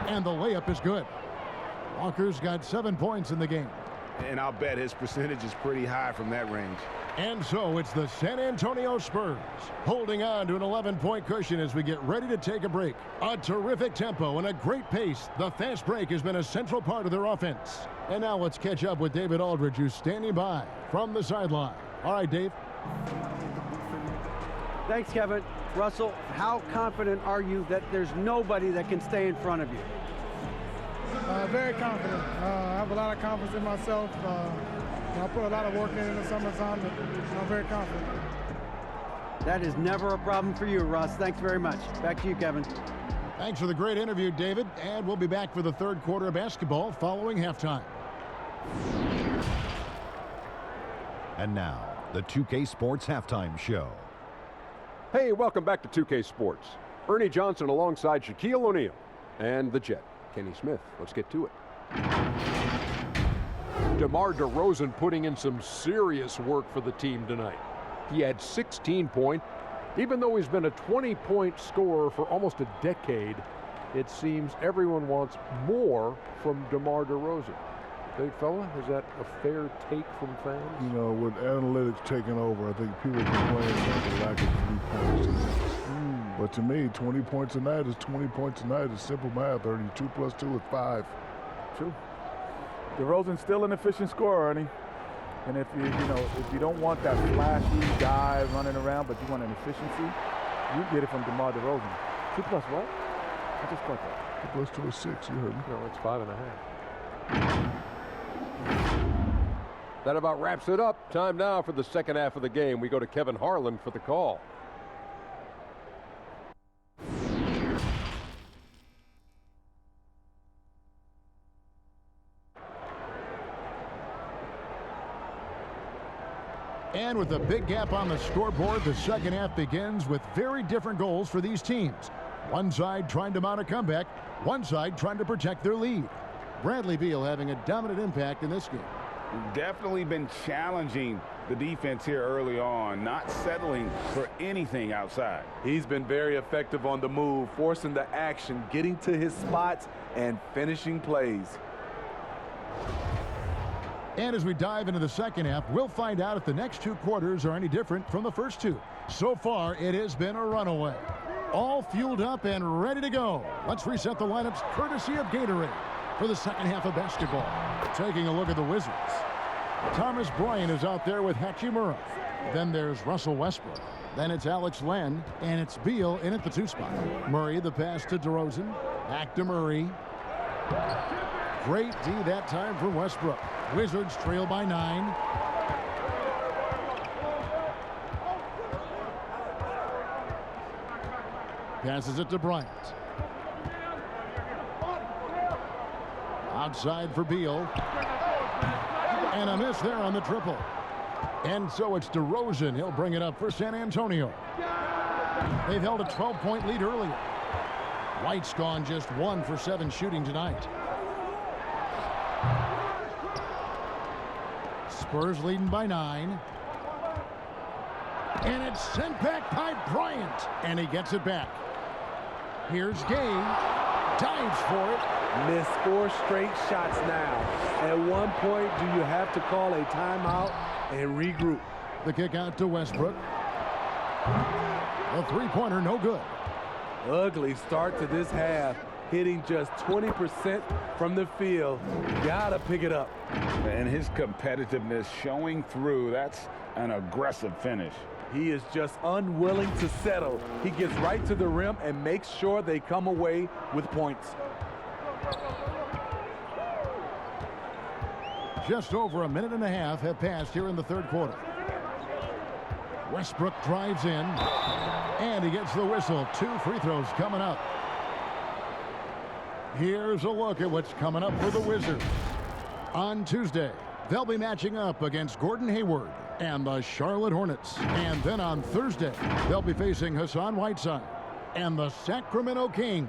and the layup is good. Walker's got 7 points in the game. And I'll bet his percentage is pretty high from that range. And so it's the San Antonio Spurs holding on to an 11-point cushion as we get ready to take a break. A terrific tempo and a great pace. The fast break has been a central part of their offense. And now let's catch up with David Aldridge, who's standing by from the sideline. All right, Dave. Thanks, Kevin. Russell, how confident are you that there's nobody that can stay in front of you? Very confident. I have a lot of confidence in myself. I put a lot of work in the summertime, and I'm very confident. That is never a problem for you, Russ. Thanks very much. Back to you, Kevin. Thanks for the great interview, David. And we'll be back for the third quarter of basketball following halftime. And now, the 2K Sports Halftime Show. Hey, welcome back to 2K Sports. Ernie Johnson alongside Shaquille O'Neal and the Jet, Kenny Smith. Let's get to it. DeMar DeRozan putting in some serious work for the team tonight. He had 16 points. Even though he's been a 20-point scorer for almost a decade, it seems everyone wants more from DeMar DeRozan. Big fella, is that a fair take from fans? You know, with analytics taking over, I think people complain about the lack of 3 points. But to me, 20 points a night is 20 points a night. It's simple math. 32 plus 2 is 5. True. DeRozan's still an efficient scorer, Ernie. And if you don't want that flashy guy running around, but you want an efficiency, you get it from DeMar DeRozan. 2 plus what? I just caught that. 2 plus 2 is 6. You heard me. No, it's 5.5. That about wraps it up. Time now for the second half of the game. We go to Kevin Harlan for the call. And with a big gap on the scoreboard, the second half begins with very different goals for these teams. One side trying to mount a comeback, one side trying to protect their lead. Bradley Beal having a dominant impact in this game. Definitely been challenging the defense here early on, not settling for anything outside. He's been very effective on the move, forcing the action, getting to his spots, and finishing plays. And as we dive into the second half, we'll find out if the next 2 quarters are any different from the first 2. So far, it has been a runaway. All fueled up and ready to go. Let's reset the lineups courtesy of Gatorade for the second half of basketball. Taking a look at the Wizards. Thomas Bryant is out there with Hachimura. Then there's Russell Westbrook. Then it's Alex Len, and it's Beal in at the 2 spot. Murray, the pass to DeRozan. Back to Murray. Great D that time from Westbrook. Wizards trail by 9. Passes it to Bryant. Outside for Beal. And a miss there on the triple. And so it's DeRozan. He'll bring it up for San Antonio. They've held a 12-point lead earlier. White's gone just 1 for 7 shooting tonight. Spurs leading by 9. And it's sent back by Bryant. And he gets it back. Here's Gay. Dives for it. Missed 4 straight shots now. At one point, do you have to call a timeout and regroup? The kick out to Westbrook. The three-pointer, no good. Ugly start to this half. Hitting just 20% from the field. Gotta pick it up. And his competitiveness showing through. That's an aggressive finish. He is just unwilling to settle. He gets right to the rim and makes sure they come away with points. Just over a minute and a half have passed here in the third quarter. Westbrook drives in, and he gets the whistle. 2 free throws coming up. Here's a look at what's coming up for the Wizards. On Tuesday, they'll be matching up against Gordon Hayward and the Charlotte Hornets. And then on Thursday, they'll be facing Hassan Whiteside and the Sacramento Kings.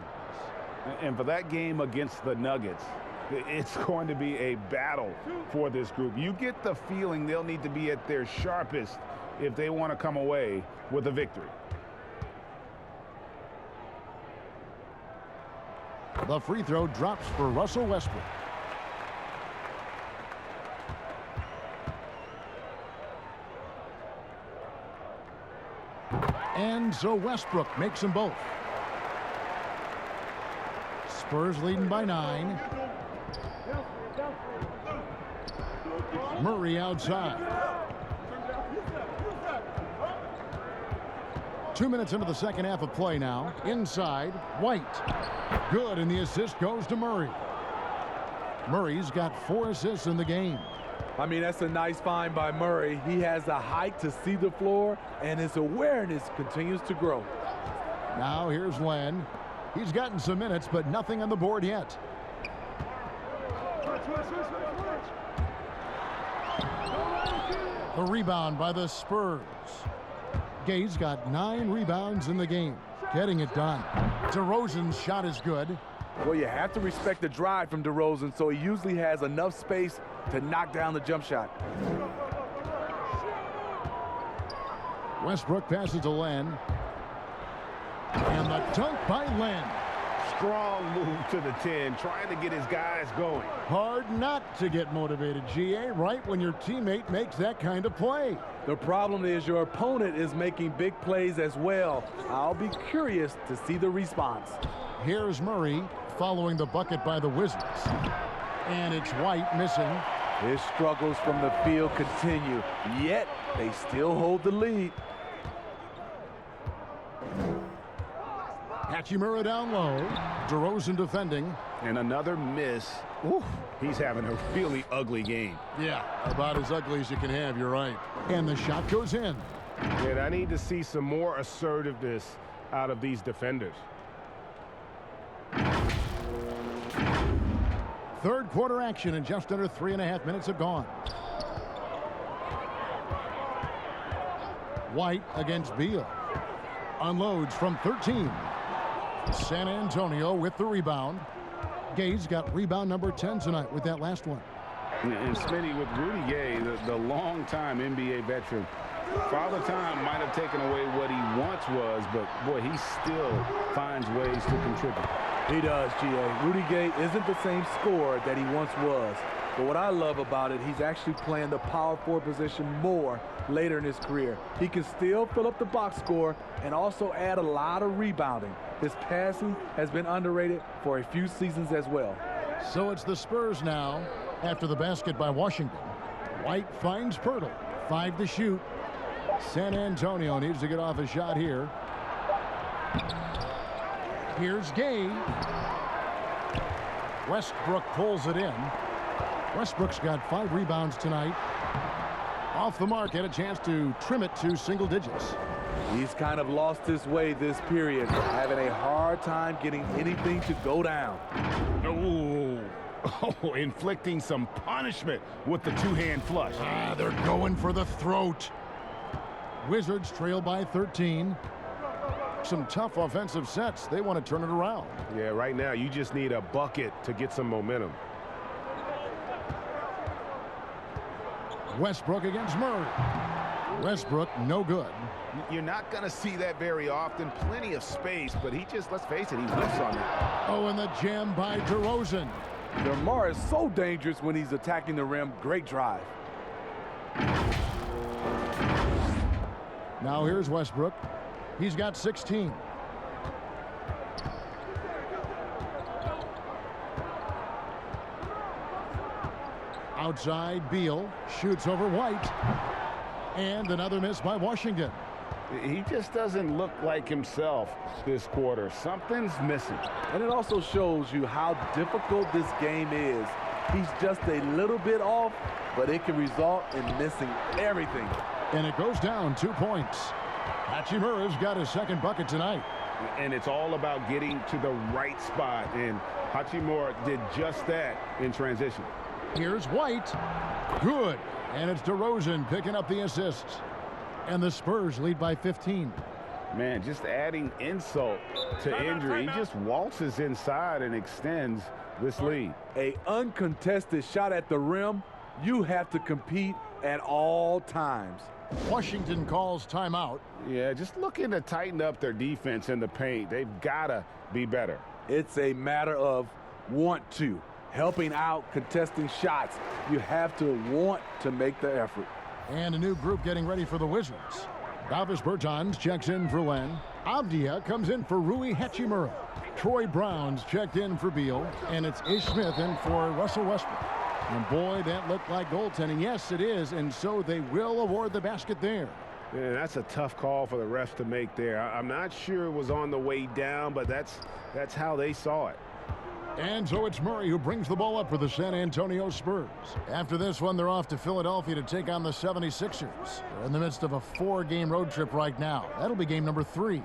And for that game against the Nuggets, it's going to be a battle for this group. You get the feeling they'll need to be at their sharpest if they want to come away with a victory. The free throw drops for Russell Westbrook. And so Westbrook makes them both. Spurs leading by 9. Murray outside. 2 minutes into the second half of play now. Inside, White. Good, and the assist goes to Murray. Murray's got 4 assists in the game. I mean, that's a nice find by Murray. He has the height to see the floor, and his awareness continues to grow. Now here's Len. He's gotten some minutes, but nothing on the board yet. The rebound by the Spurs. Gay's got 9 rebounds in the game, getting it done. DeRozan's shot is good. Well, you have to respect the drive from DeRozan, so he usually has enough space to knock down the jump shot. Westbrook passes to Len. And the dunk by Len. Strong move to the 10, trying to get his guys going. Hard not to get motivated, GA, right when your teammate makes that kind of play. The problem is your opponent is making big plays as well. I'll be curious to see the response. Here's Murray following the bucket by the Wizards. And it's White missing. His struggles from the field continue, yet they still hold the lead. Hachimura down low. DeRozan defending. And another miss. Oof, he's having a really ugly game. Yeah, about as ugly as you can have, you're right. And the shot goes in. And I need to see some more assertiveness out of these defenders. Third quarter action, and just under 3.5 minutes have gone. White against Beal. Unloads from 13. San Antonio with the rebound. Gay's got rebound number 10 tonight with that last one. And Smitty, with Rudy Gay, the long-time NBA veteran, Father Time might have taken away what he once was, but boy, he still finds ways to contribute. He does, GA. Rudy Gay isn't the same scorer that he once was. But what I love about it, he's actually playing the power forward position more later in his career. He can still fill up the box score and also add a lot of rebounding. His passing has been underrated for a few seasons as well. So it's the Spurs now after the basket by Washington. White finds Pirtle. 5 to shoot. San Antonio needs to get off a shot here. Here's Gay. Westbrook pulls it in. Westbrook's got 5 rebounds tonight. Off the mark, had a chance to trim it to single digits. He's kind of lost his way this period, having a hard time getting anything to go down. Ooh. Oh, inflicting some punishment with the two-hand flush. They're going for the throat. Wizards trail by 13. Some tough offensive sets. They want to turn it around. Yeah, right now you just need a bucket to get some momentum. Westbrook against Murray. Westbrook, no good. You're not going to see that very often. Plenty of space, but he just, let's face it, he whiffs on that. Oh, and the jam by DeRozan. DeMar is so dangerous when he's attacking the rim. Great drive. Now here's Westbrook. He's got 16. Outside, Beal shoots over White. And another miss by Washington. He just doesn't look like himself this quarter. Something's missing. And it also shows you how difficult this game is. He's just a little bit off, but it can result in missing everything. And it goes down 2 points. Hachimura's got his second bucket tonight. And it's all about getting to the right spot. And Hachimura did just that in transition. Here's White. Good. And it's DeRozan picking up the assists. And the Spurs lead by 15. Man, just adding insult to injury. He just waltzes inside and extends this lead. A uncontested shot at the rim. You have to compete at all times. Washington calls timeout. Yeah, just looking to tighten up their defense in the paint. They've got to be better. It's a matter of want to. Helping out, contesting shots. You have to want to make the effort. And a new group getting ready for the Wizards. Davis Bertans checks in for Len. Avdia comes in for Rui Hachimura. Troy Brown's checked in for Beal. And it's Ish Smith in for Russell Westbrook. And boy, that looked like goaltending. Yes, it is. And so they will award the basket there. Yeah, that's a tough call for the refs to make there. I'm not sure it was on the way down, but that's how they saw it. And so it's Murray who brings the ball up for the San Antonio Spurs. After this one, they're off to Philadelphia to take on the 76ers. They're in the midst of a 4-game road trip right now. That'll be game number 3.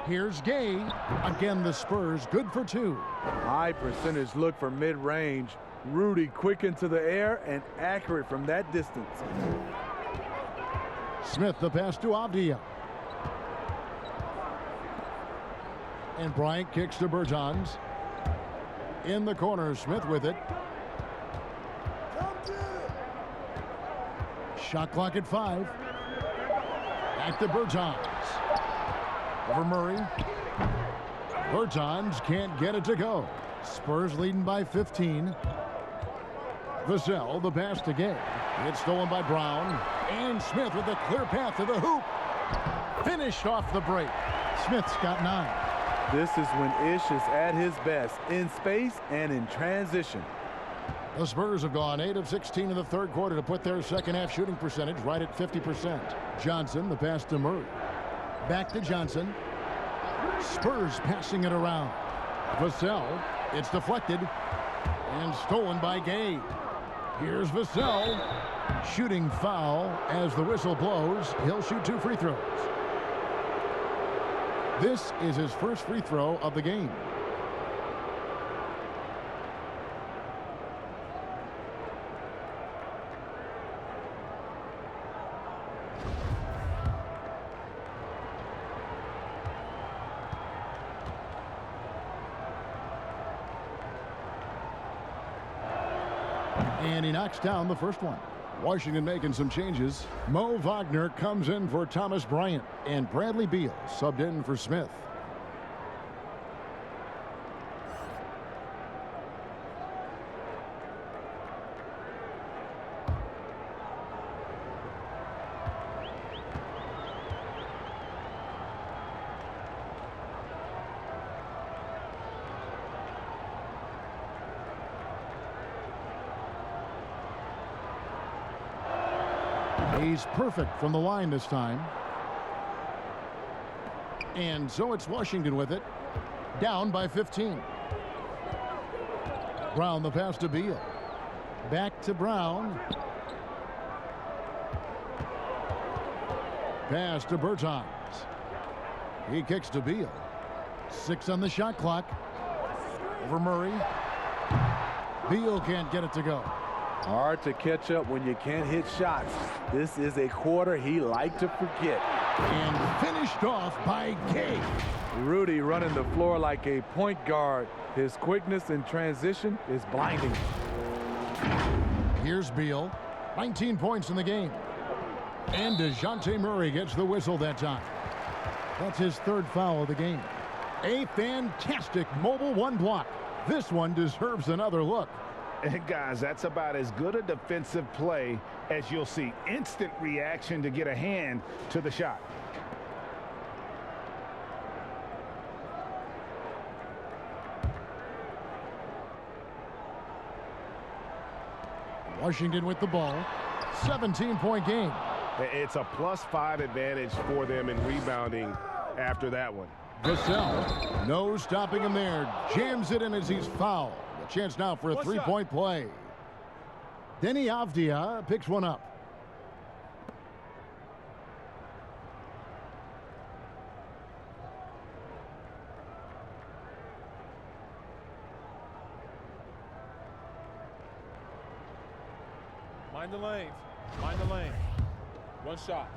Here's Gay. Again, the Spurs good for 2. High percentage look for mid-range. Rudy quick into the air and accurate from that distance. Smith the pass to Avdia. And Bryant kicks to Bertans. In the corner, Smith with it. Shot clock at 5. Back to Bertans. Over Murray. Bertans can't get it to go. Spurs leading by 15. Vassell, the pass to Gay. It's stolen by Brown. And Smith with a clear path to the hoop. Finished off the break. Smith's got 9. This is when Ish is at his best, in space and in transition. The Spurs have gone 8 of 16 in the third quarter to put their second half shooting percentage right at 50%. Johnson, the pass to Murray. Back to Johnson. Spurs passing it around. Vassell, it's deflected and stolen by Gay. Here's Vassell. Shooting foul as the whistle blows. He'll shoot 2 free throws. This is his first free throw of the game. And he knocks down the first one. Washington making some changes. Mo Wagner comes in for Thomas Bryant, and Bradley Beal subbed in for Smith. He's perfect from the line this time. And so it's Washington with it. Down by 15. Brown the pass to Beal. Back to Brown. Pass to Bertans. He kicks to Beal. 6 on the shot clock. Over Murray. Beal can't get it to go. Hard to catch up when you can't hit shots. This is a quarter he liked to forget. And finished off by Gay. Rudy running the floor like a point guard. His quickness in transition is blinding. Here's Beal. 19 points in the game. And DeJounte Murray gets the whistle that time. That's his third foul of the game. A fantastic mobile one block. This one deserves another look. And guys, that's about as good a defensive play as you'll see. Instant reaction to get a hand to the shot. Washington with the ball. 17-point game. It's a +5 advantage for them in rebounding after that one. Vassell, no stopping him there. Jams it in as he's fouled. A chance now for a three-point play. Denny Avdia picks one up. Mind the lanes. Mind the lanes. One shot.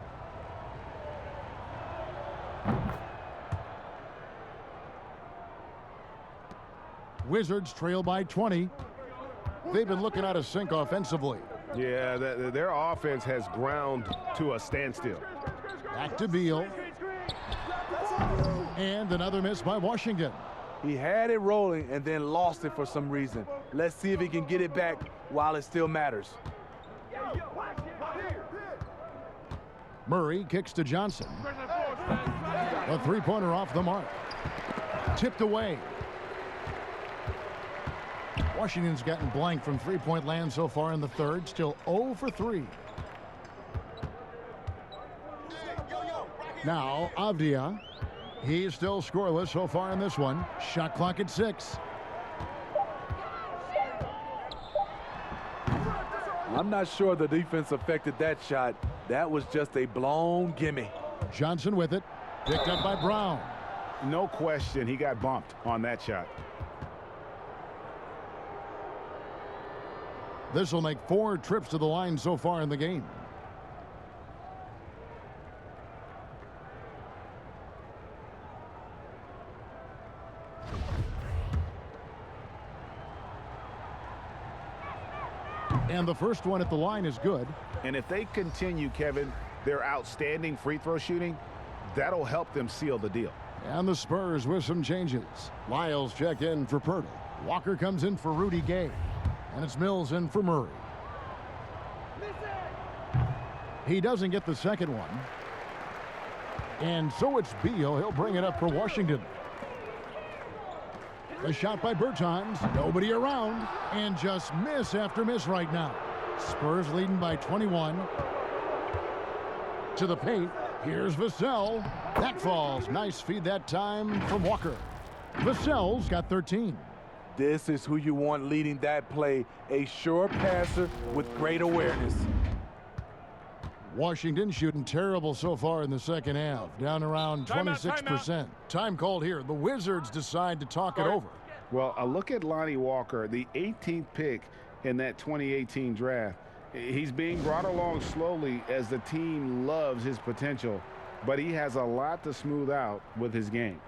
Wizards trail by 20. They've been looking out of sync offensively. Yeah, their offense has ground to a standstill. Back to Beal. And another miss by Washington. He had it rolling and then lost it for some reason. Let's see if he can get it back while it still matters. Murray kicks to Johnson. A three-pointer off the mark. Tipped away. Washington's gotten blank from three-point land so far in the third. Still 0 for 3. Now Avdia. He's still scoreless so far in this one. Shot clock at 6. I'm not sure the defense affected that shot. That was just a blown gimme. Johnson with it. Picked up by Brown. No question, he got bumped on that shot. This will make 4 trips to the line so far in the game. And the first one at the line is good. And if they continue, Kevin, their outstanding free throw shooting, that'll help them seal the deal. And the Spurs with some changes. Lyles checked in for Pirtle. Walker comes in for Rudy Gay. And it's Mills in for Murray. He doesn't get the second one. And so it's Beal. He'll bring it up for Washington. A shot by Bertans. Nobody around. And just miss after miss right now. Spurs leading by 21. To the paint. Here's Vassell. That falls. Nice feed that time from Walker. Vassell's got 13. This is who you want leading that play. A sure passer with great awareness. Washington shooting terrible so far in the second half. Down around 26%. Time called here. The Wizards decide to talk it over. Well, a look at Lonnie Walker, the 18th pick in that 2018 draft. He's being brought along slowly as the team loves his potential, but he has a lot to smooth out with his game.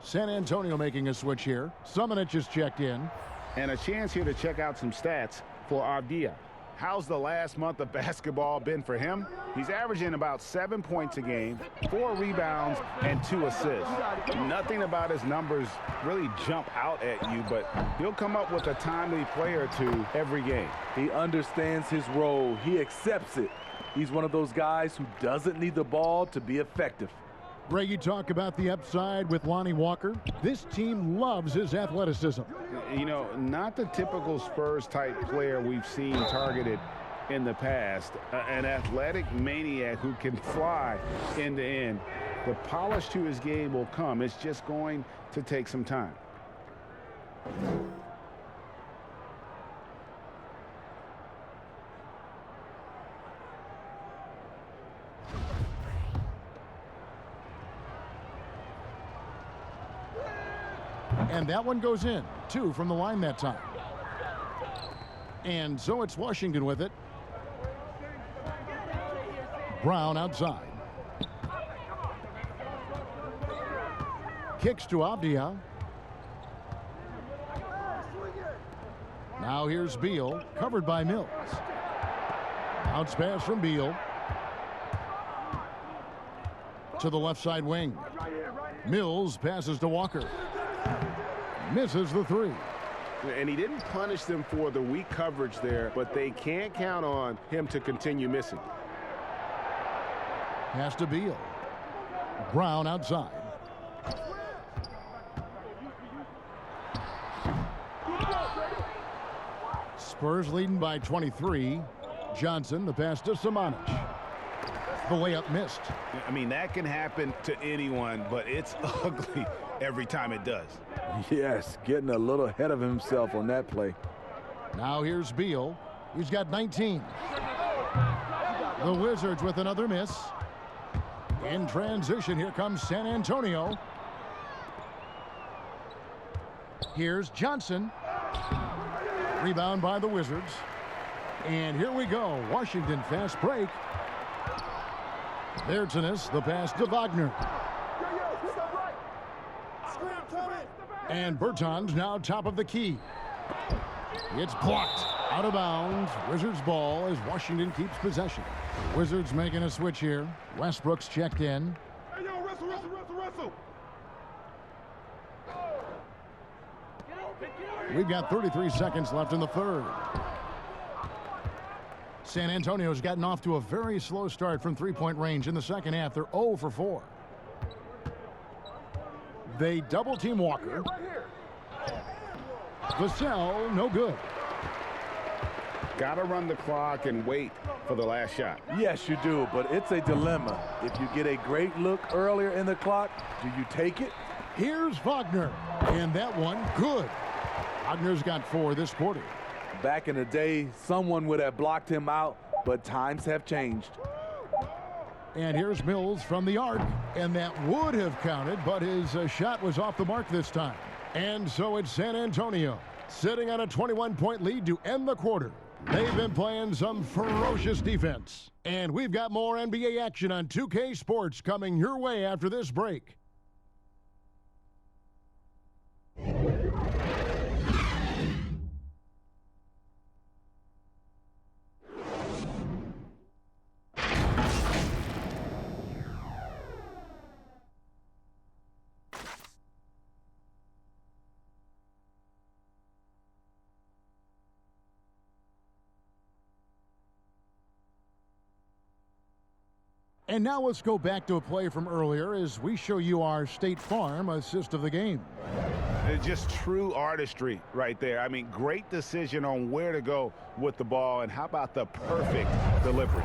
San Antonio making a switch here. Summonich is checked in. And a chance here to check out some stats for Avdia. How's the last month of basketball been for him? He's averaging about 7 points a game, 4 rebounds, and 2 assists. Nothing about his numbers really jump out at you, but he'll come up with a timely play or two every game. He understands his role. He accepts it. He's one of those guys who doesn't need the ball to be effective. Greg, you talk about the upside with Lonnie Walker. This team loves his athleticism. You know, not the typical Spurs-type player we've seen targeted in the past. An athletic maniac who can fly end to end. The polish to his game will come. It's just going to take some time. And that one goes in. 2 from the line that time. And so it's Washington with it. Brown outside. Kicks to Avdia. Now here's Beal, covered by Mills. Bounce pass from Beal. To the left side wing. Mills passes to Walker. Misses the 3. And he didn't punish them for the weak coverage there, but they can't count on him to continue missing. Pass to Beal. Brown outside. Spurs leading by 23. Johnson, the pass to Samanic. The layup missed. I mean, that can happen to anyone, but it's ugly every time it does. Yes, getting a little ahead of himself on that play. Now here's Beal. He's got 19. The Wizards with another miss. In transition, here comes San Antonio. Here's Johnson. Rebound by the Wizards. And here we go. Washington fast break. Vertanis, the pass to Wagner. And Bertans now top of the key. It's blocked. Out of bounds. Wizards ball as Washington keeps possession. Wizards making a switch here. Westbrook's checked in. Hey, yo, wrestle. We've got 33 seconds left in the third. San Antonio's gotten off to a very slow start from three-point range in the second half. They're 0 for 4. They double-team Walker. Vassell, no good. Got to run the clock and wait for the last shot. Yes, you do, but it's a dilemma. If you get a great look earlier in the clock, do you take it? Here's Wagner, and that one good. Wagner's got 4 this quarter. Back in the day, someone would have blocked him out, but times have changed. And here's Mills from the arc, and that would have counted, but his shot was off the mark this time. And so it's San Antonio sitting on a 21-point lead to end the quarter. They've been playing some ferocious defense. And we've got more NBA action on 2K Sports coming your way after this break. And now let's go back to a play from earlier as we show you our State Farm assist of the game. It's just true artistry right there. I mean, great decision on where to go with the ball, and how about the perfect delivery?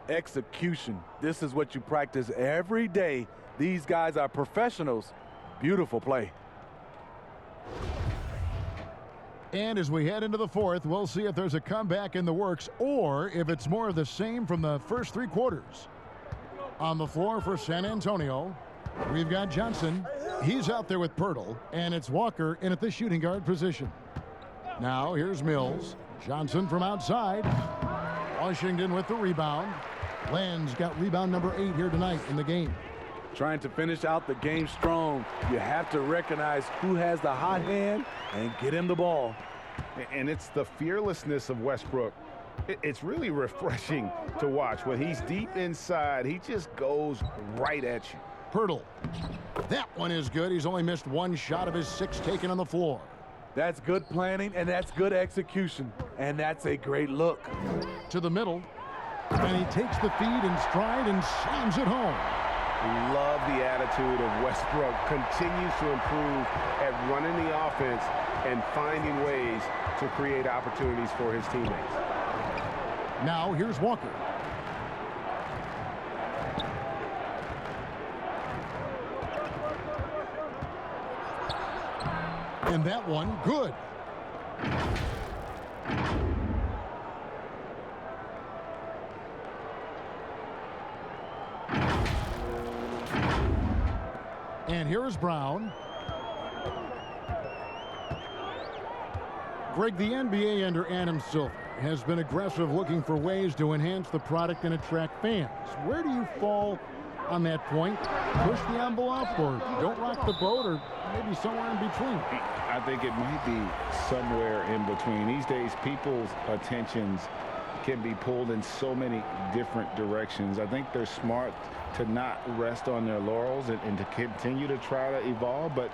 Execution. This is what you practice every day. These guys are professionals. Beautiful play. And as we head into the fourth, we'll see if there's a comeback in the works or if it's more of the same from the first 3 quarters. On the floor for San Antonio, we've got Johnson. He's out there with Pirtle, and it's Walker in at the shooting guard position. Now here's Mills. Johnson from outside. Washington with the rebound. Land's got rebound number 8 here tonight in the game. Trying to finish out the game strong. You have to recognize who has the hot hand and get him the ball. And it's the fearlessness of Westbrook. It's really refreshing to watch. When he's deep inside, he just goes right at you. Pirtle. That one is good. He's only missed 1 shot of his 6 taken on the floor. That's good planning, and that's good execution. And that's a great look. To the middle. And he takes the feed in stride and slams it home. Love the attitude of Westbrook. Continues to improve at running the offense and finding ways to create opportunities for his teammates. Now here's Walker. And that one, good. And here is Brown. Greg, the NBA under Adam Silver has been aggressive looking for ways to enhance the product and attract fans. Where do you fall on that point? Push the envelope or don't rock the boat, or maybe somewhere in between? I think it might be somewhere in between. These days, people's attentions can be pulled in so many different directions. I think they're smart to not rest on their laurels and to continue to try to evolve. But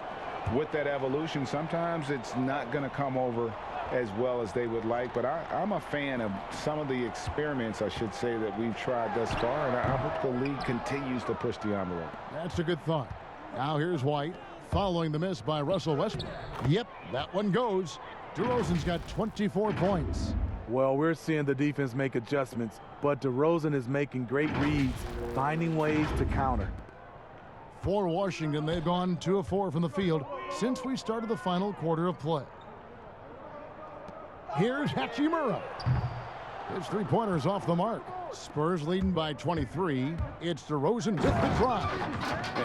with that evolution, sometimes it's not going to come over as well as they would like. But I'm a fan of some of the experiments, I should say, that we've tried thus far, and I hope the league continues to push the envelope. That's a good thought. Now here's White following the miss by Russell Westbrook. Yep, that one goes. DeRozan's got 24 points. Well, we're seeing the defense make adjustments, but DeRozan is making great reads, finding ways to counter. For Washington, they've gone 2 of 4 from the field since we started the final quarter of play. Here's Hachimura. His three-pointer's off the mark. Spurs leading by 23. It's DeRozan with the drive.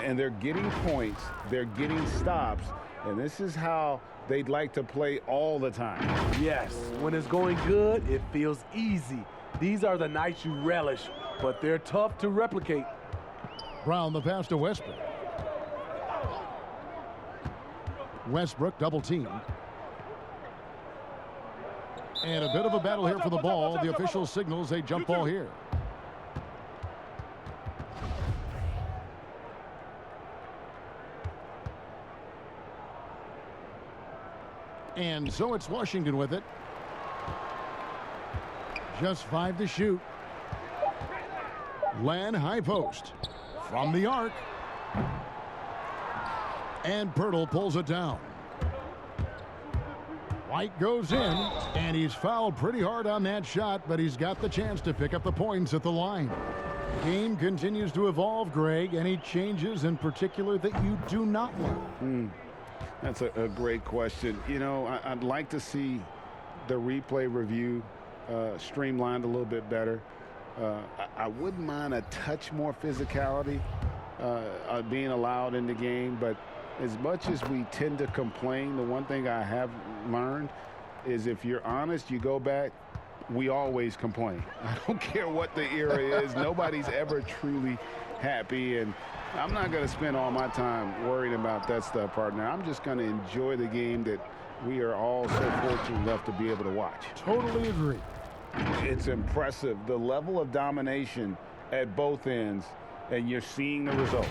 And they're getting points. They're getting stops. And this is how they'd like to play all the time. Yes, when it's going good, it feels easy. These are the nights you relish, but they're tough to replicate. Brown the pass to Westbrook. Westbrook double team. And a bit of a battle here for the ball. The official signals a jump ball here. And so it's Washington with it. Just 5 to shoot. Len high post from the arc. And Pirtle pulls it down. White goes in, and he's fouled pretty hard on that shot, but he's got the chance to pick up the points at the line. Game continues to evolve, Greg. Any changes in particular that you do not want? That's a great question. You know, I'd like to see the replay review streamlined a little bit better. I wouldn't mind a touch more physicality being allowed in the game, but as much as we tend to complain, the one thing I have learned is if you're honest, you go back, we always complain. I don't care what the era is. Nobody's ever truly happy, and I'm not going to spend all my time worrying about that stuff, partner. I'm just going to enjoy the game that we are all so fortunate enough to be able to watch. Totally agree. It's impressive, the level of domination at both ends, and you're seeing the results.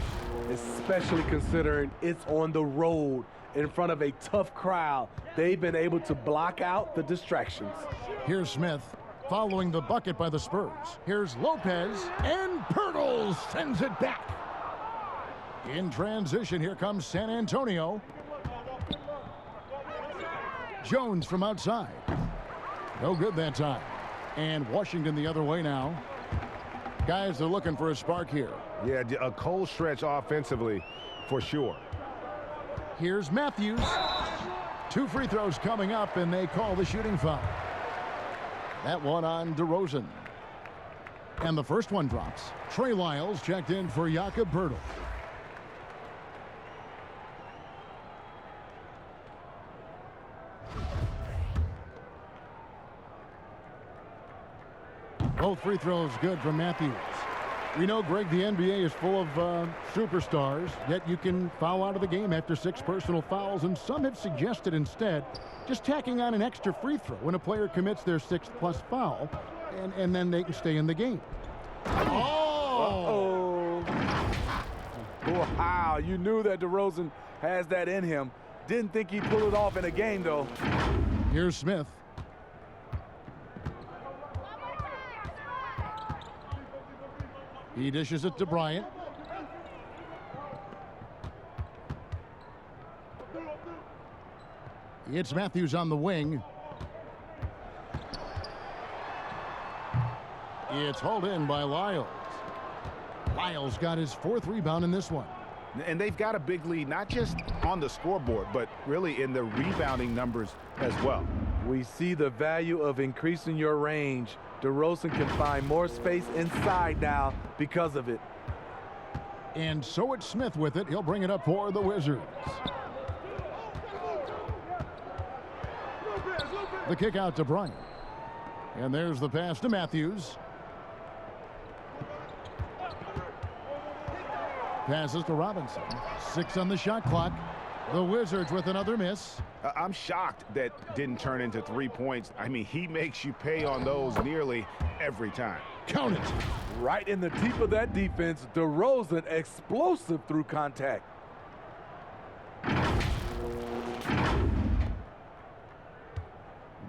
Especially considering it's on the road in front of a tough crowd. They've been able to block out the distractions. Here's Smith following the bucket by the Spurs. Here's Lopez, and Pirtle sends it back. In transition, here comes San Antonio. Jones from outside. No good that time. And Washington the other way now. Guys are looking for a spark here. Yeah, a cold stretch offensively for sure. Here's Matthews. 2 free throws coming up, and they call the shooting foul. That one on DeRozan. And the first one drops. Trey Lyles checked in for Jakob Pirtle. Both free throws good from Matthews. We know, Greg, the NBA is full of superstars, yet you can foul out of the game after 6 personal fouls, and some have suggested instead just tacking on an extra free throw when a player commits their 6th+ foul, and then they can stay in the game. Oh! Wow, you knew that DeRozan has that in him. Didn't think he'd pull it off in a game, though. Here's Smith. He dishes it to Bryant. It's Matthews on the wing. It's hauled in by Lyles. Lyles got his 4th rebound in this one. And they've got a big lead, not just on the scoreboard, but really in the rebounding numbers as well. We see the value of increasing your range. DeRozan can find more space inside now because of it. And so it's Smith with it. He'll bring it up for the Wizards. The kick out to Bryant. And there's the pass to Matthews. Passes to Robinson. 6 on the shot clock. The Wizards with another miss. I'm shocked that didn't turn into 3 points. I mean, he makes you pay on those nearly every time. Count it. Right in the teeth of that defense, DeRozan explosive through contact.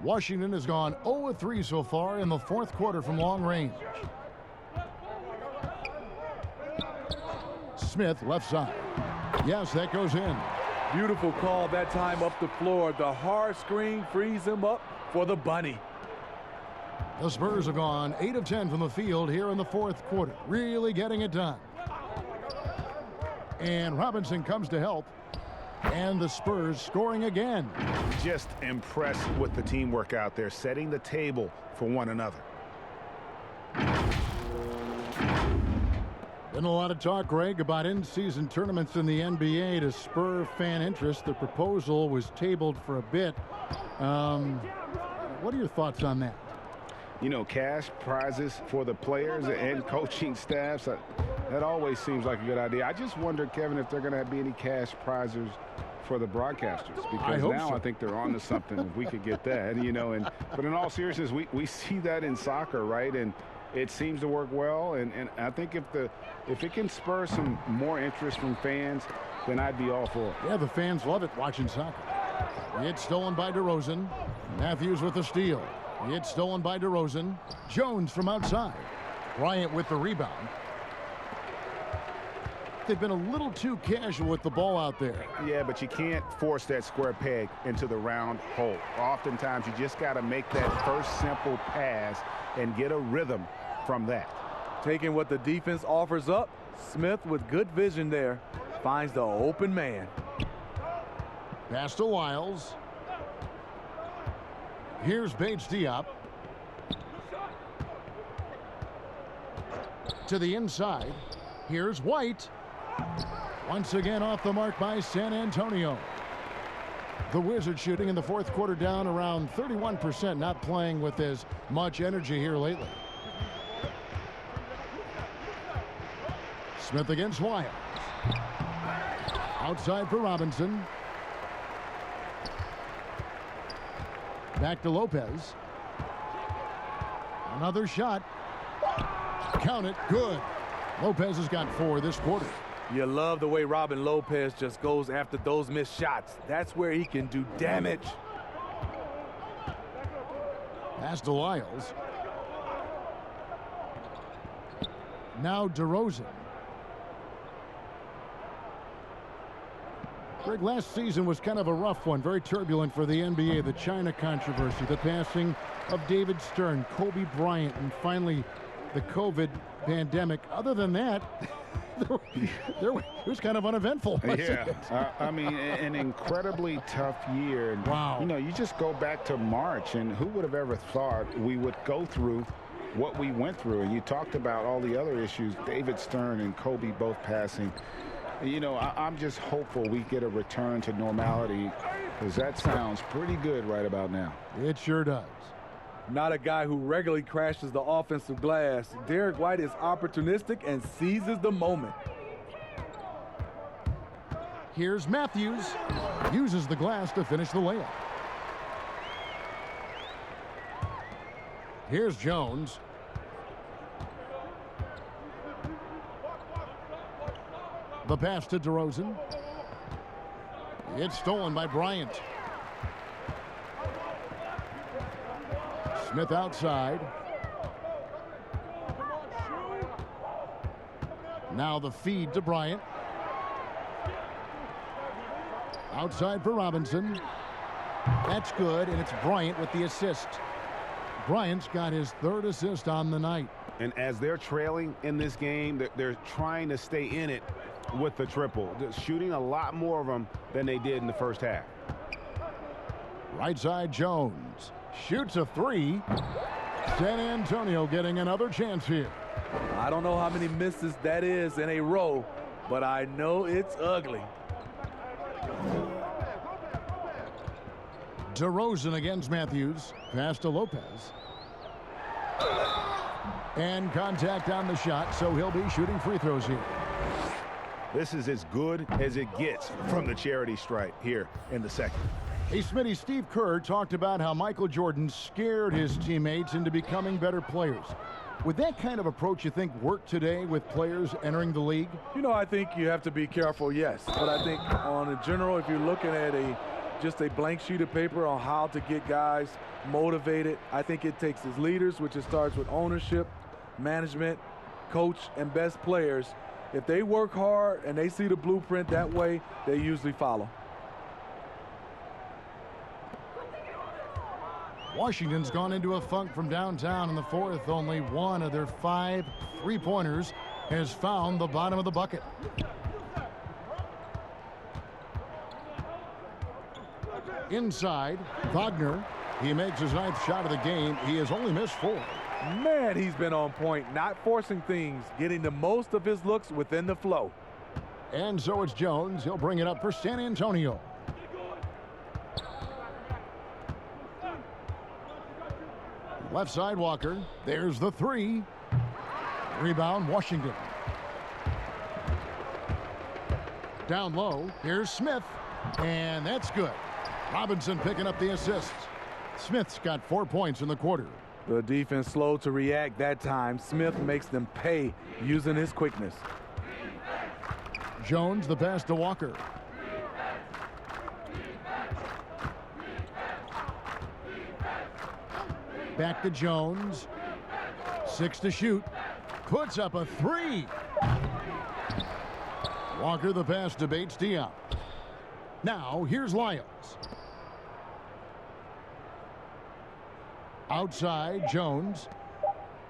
Washington has gone 0-3 so far in the fourth quarter from long range. Smith, left side. Yes, that goes in. Beautiful call that time up the floor. The hard screen frees him up for the bunny. The Spurs have gone 8 of 10 from the field here in the fourth quarter. Really getting it done. And Robinson comes to help. And the Spurs scoring again. Just impressed with the teamwork out there, setting the table for one another. Been a lot of talk, Greg, about in-season tournaments in the NBA to spur fan interest. The proposal was tabled for a bit. What are your thoughts on that? You know, cash prizes for the players and coaching staffs, that always seems like a good idea. I just wonder, Kevin, if they're going to be any cash prizes for the broadcasters, because now I think they're on to something if we could get that, you know. But in all seriousness, we see that in soccer, right? And it seems to work well, and I think if it can spur some more interest from fans, then I'd be all for it. Yeah, the fans love it watching soccer. It's stolen by DeRozan. Matthews with the steal. It's stolen by DeRozan. Jones from outside. Bryant with the rebound. They've been a little too casual with the ball out there. Yeah, but you can't force that square peg into the round hole. Oftentimes, you just got to make that first simple pass and get a rhythm from that. Taking what the defense offers up, Smith with good vision there finds the open man. Pass to Wiles. Here's Bates Diop. To the inside. Here's White. Once again off the mark by San Antonio. The Wizards shooting in the fourth quarter down around 31%, not playing with as much energy here lately. Smith against Wiles. Outside for Robinson. Back to Lopez. Another shot. Count it. Good. Lopez has got 4 this quarter. You love the way Robin Lopez just goes after those missed shots. That's where he can do damage. Pass to Wiles. Now DeRozan. Greg, last season was kind of a rough one, very turbulent for the NBA. The China controversy, the passing of David Stern, Kobe Bryant, and finally the COVID pandemic. Other than that, it was kind of uneventful. Yeah, I mean, an incredibly tough year. And, wow. You know, you just go back to March, and who would have ever thought we would go through what we went through? And you talked about all the other issues, David Stern and Kobe both passing. You know, I'm just hopeful we get a return to normality, because that sounds pretty good right about now. It sure does. Not a guy who regularly crashes the offensive glass. Derek White is opportunistic and seizes the moment. Here's Matthews. Uses the glass to finish the layup. Here's Jones. The pass to DeRozan. It's stolen by Bryant. Smith outside. Now the feed to Bryant. Outside for Robinson. That's good, and it's Bryant with the assist. Bryant's got his 3rd assist on the night. And as they're trailing in this game, they're trying to stay in it with the triple. They're shooting a lot more of them than they did in the first half. Right side Jones. Shoots a 3. San Antonio getting another chance here. I don't know how many misses that is in a row, but I know it's ugly. DeRozan against Matthews. Pass to Lopez. And contact on the shot, so he'll be shooting free throws here. This is as good as it gets from the charity stripe here in the second. Hey, Smitty, Steve Kerr talked about how Michael Jordan scared his teammates into becoming better players. Would that kind of approach, you think, work today with players entering the league? You know, I think you have to be careful, yes. But I think on a general, if you're looking at just a blank sheet of paper on how to get guys motivated, I think it takes as leaders, which it starts with ownership, management, coach, and best players. If they work hard and they see the blueprint that way, they usually follow. Washington's gone into a funk from downtown in the fourth. Only one of their 5 3-pointers has found the bottom of the bucket. Inside, Wagner. He makes his 9th shot of the game. He has only missed 4. Man, he's been on point, not forcing things, getting the most of his looks within the flow. And so it's Jones. He'll bring it up for San Antonio. Left side, Walker. There's the 3. Rebound, Washington. Down low, here's Smith. And that's good. Robinson picking up the assist. Smith's got 4 points in the quarter. The defense slow to react that time. Smith makes them pay using his quickness. Jones, the pass to Walker. Back to Jones. 6 to shoot. Puts up a 3. Walker, the pass to Bates Diop. Now, here's Lyles. Outside, Jones.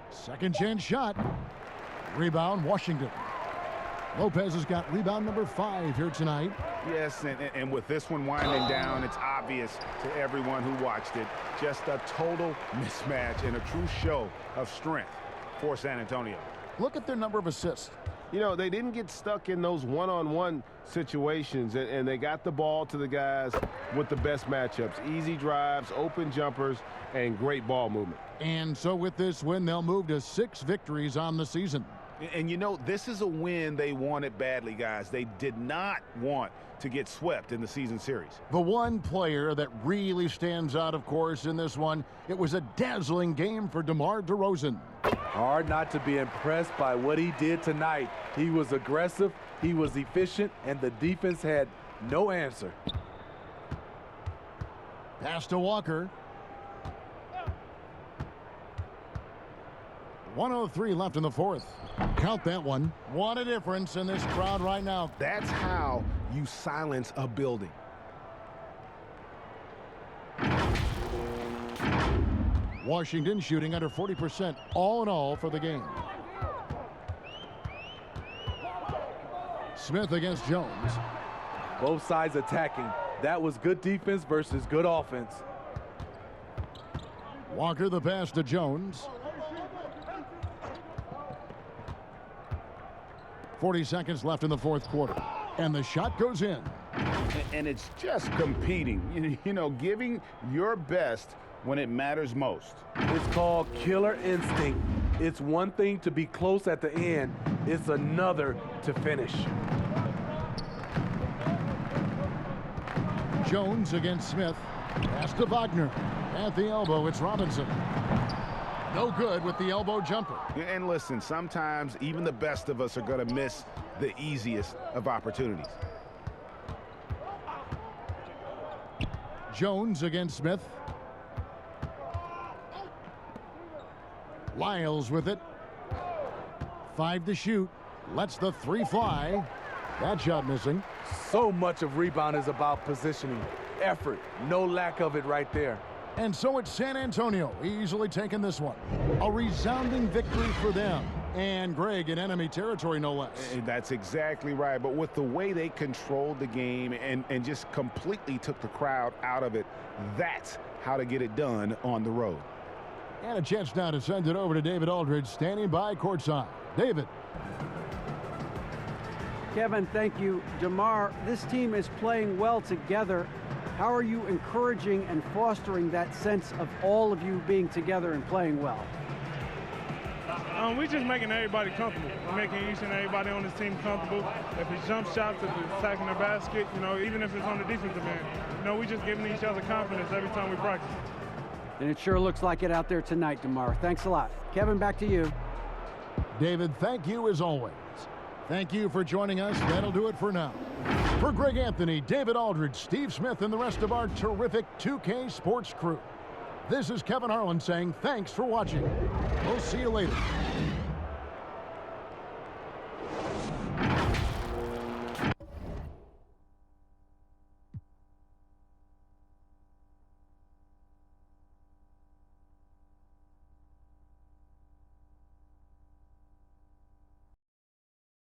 Second chance shot. Rebound, Washington. Lopez has got rebound number 5 here tonight. Yes, and with this one winding down, it's obvious to everyone who watched it. Just a total mismatch and a true show of strength for San Antonio. Look at their number of assists. You know, they didn't get stuck in those one-on-one situations, and they got the ball to the guys with the best matchups. Easy drives, open jumpers, and great ball movement. And so with this win, they'll move to 6 victories on the season. And you know, this is a win they wanted badly, guys. They did not want to get swept in the season series. The one player that really stands out, of course, in this one, it was a dazzling game for DeMar DeRozan. Hard not to be impressed by what he did tonight. He was aggressive, he was efficient, and the defense had no answer. Pass to Walker. 1:03 left in the fourth. Count that one. What a difference in this crowd right now. That's how you silence a building. Washington shooting under 40% all in all for the game. Smith against Jones. Both sides attacking. That was good defense versus good offense. Walker, the pass to Jones. 40 seconds left in the fourth quarter. And the shot goes in. And it's just competing, you know, giving your best when it matters most. It's called killer instinct. It's one thing to be close at the end. It's another to finish. Jones against Smith. Pass to Wagner. At the elbow, it's Robinson. No good with the elbow jumper. And listen, sometimes even the best of us are going to miss the easiest of opportunities. Jones against Smith. Lyles with it. 5 to shoot. Lets the 3 fly. That shot missing. So much of rebound is about positioning. Effort. No lack of it right there. And so it's San Antonio easily taking this one. A resounding victory for them. And Greg in enemy territory, no less. And that's exactly right. But with the way they controlled the game and just completely took the crowd out of it, that's how to get it done on the road. And a chance now to send it over to David Aldridge, standing by courtside. David. Kevin, thank you. DeMar, this team is playing well together. How are you encouraging and fostering that sense of all of you being together and playing well? We just making everybody comfortable. We're making each and everybody on this team comfortable. If it's jump shots, if it's attacking the basket, even if it's on the defensive end, we just giving each other confidence every time we practice. And it sure looks like it out there tonight, DeMar. Thanks a lot. Kevin, back to you. David, thank you as always. Thank you for joining us. That'll do it for now. For Greg Anthony, David Aldridge, Steve Smith, and the rest of our terrific 2K Sports crew, this is Kevin Harlan saying thanks for watching. We'll see you later.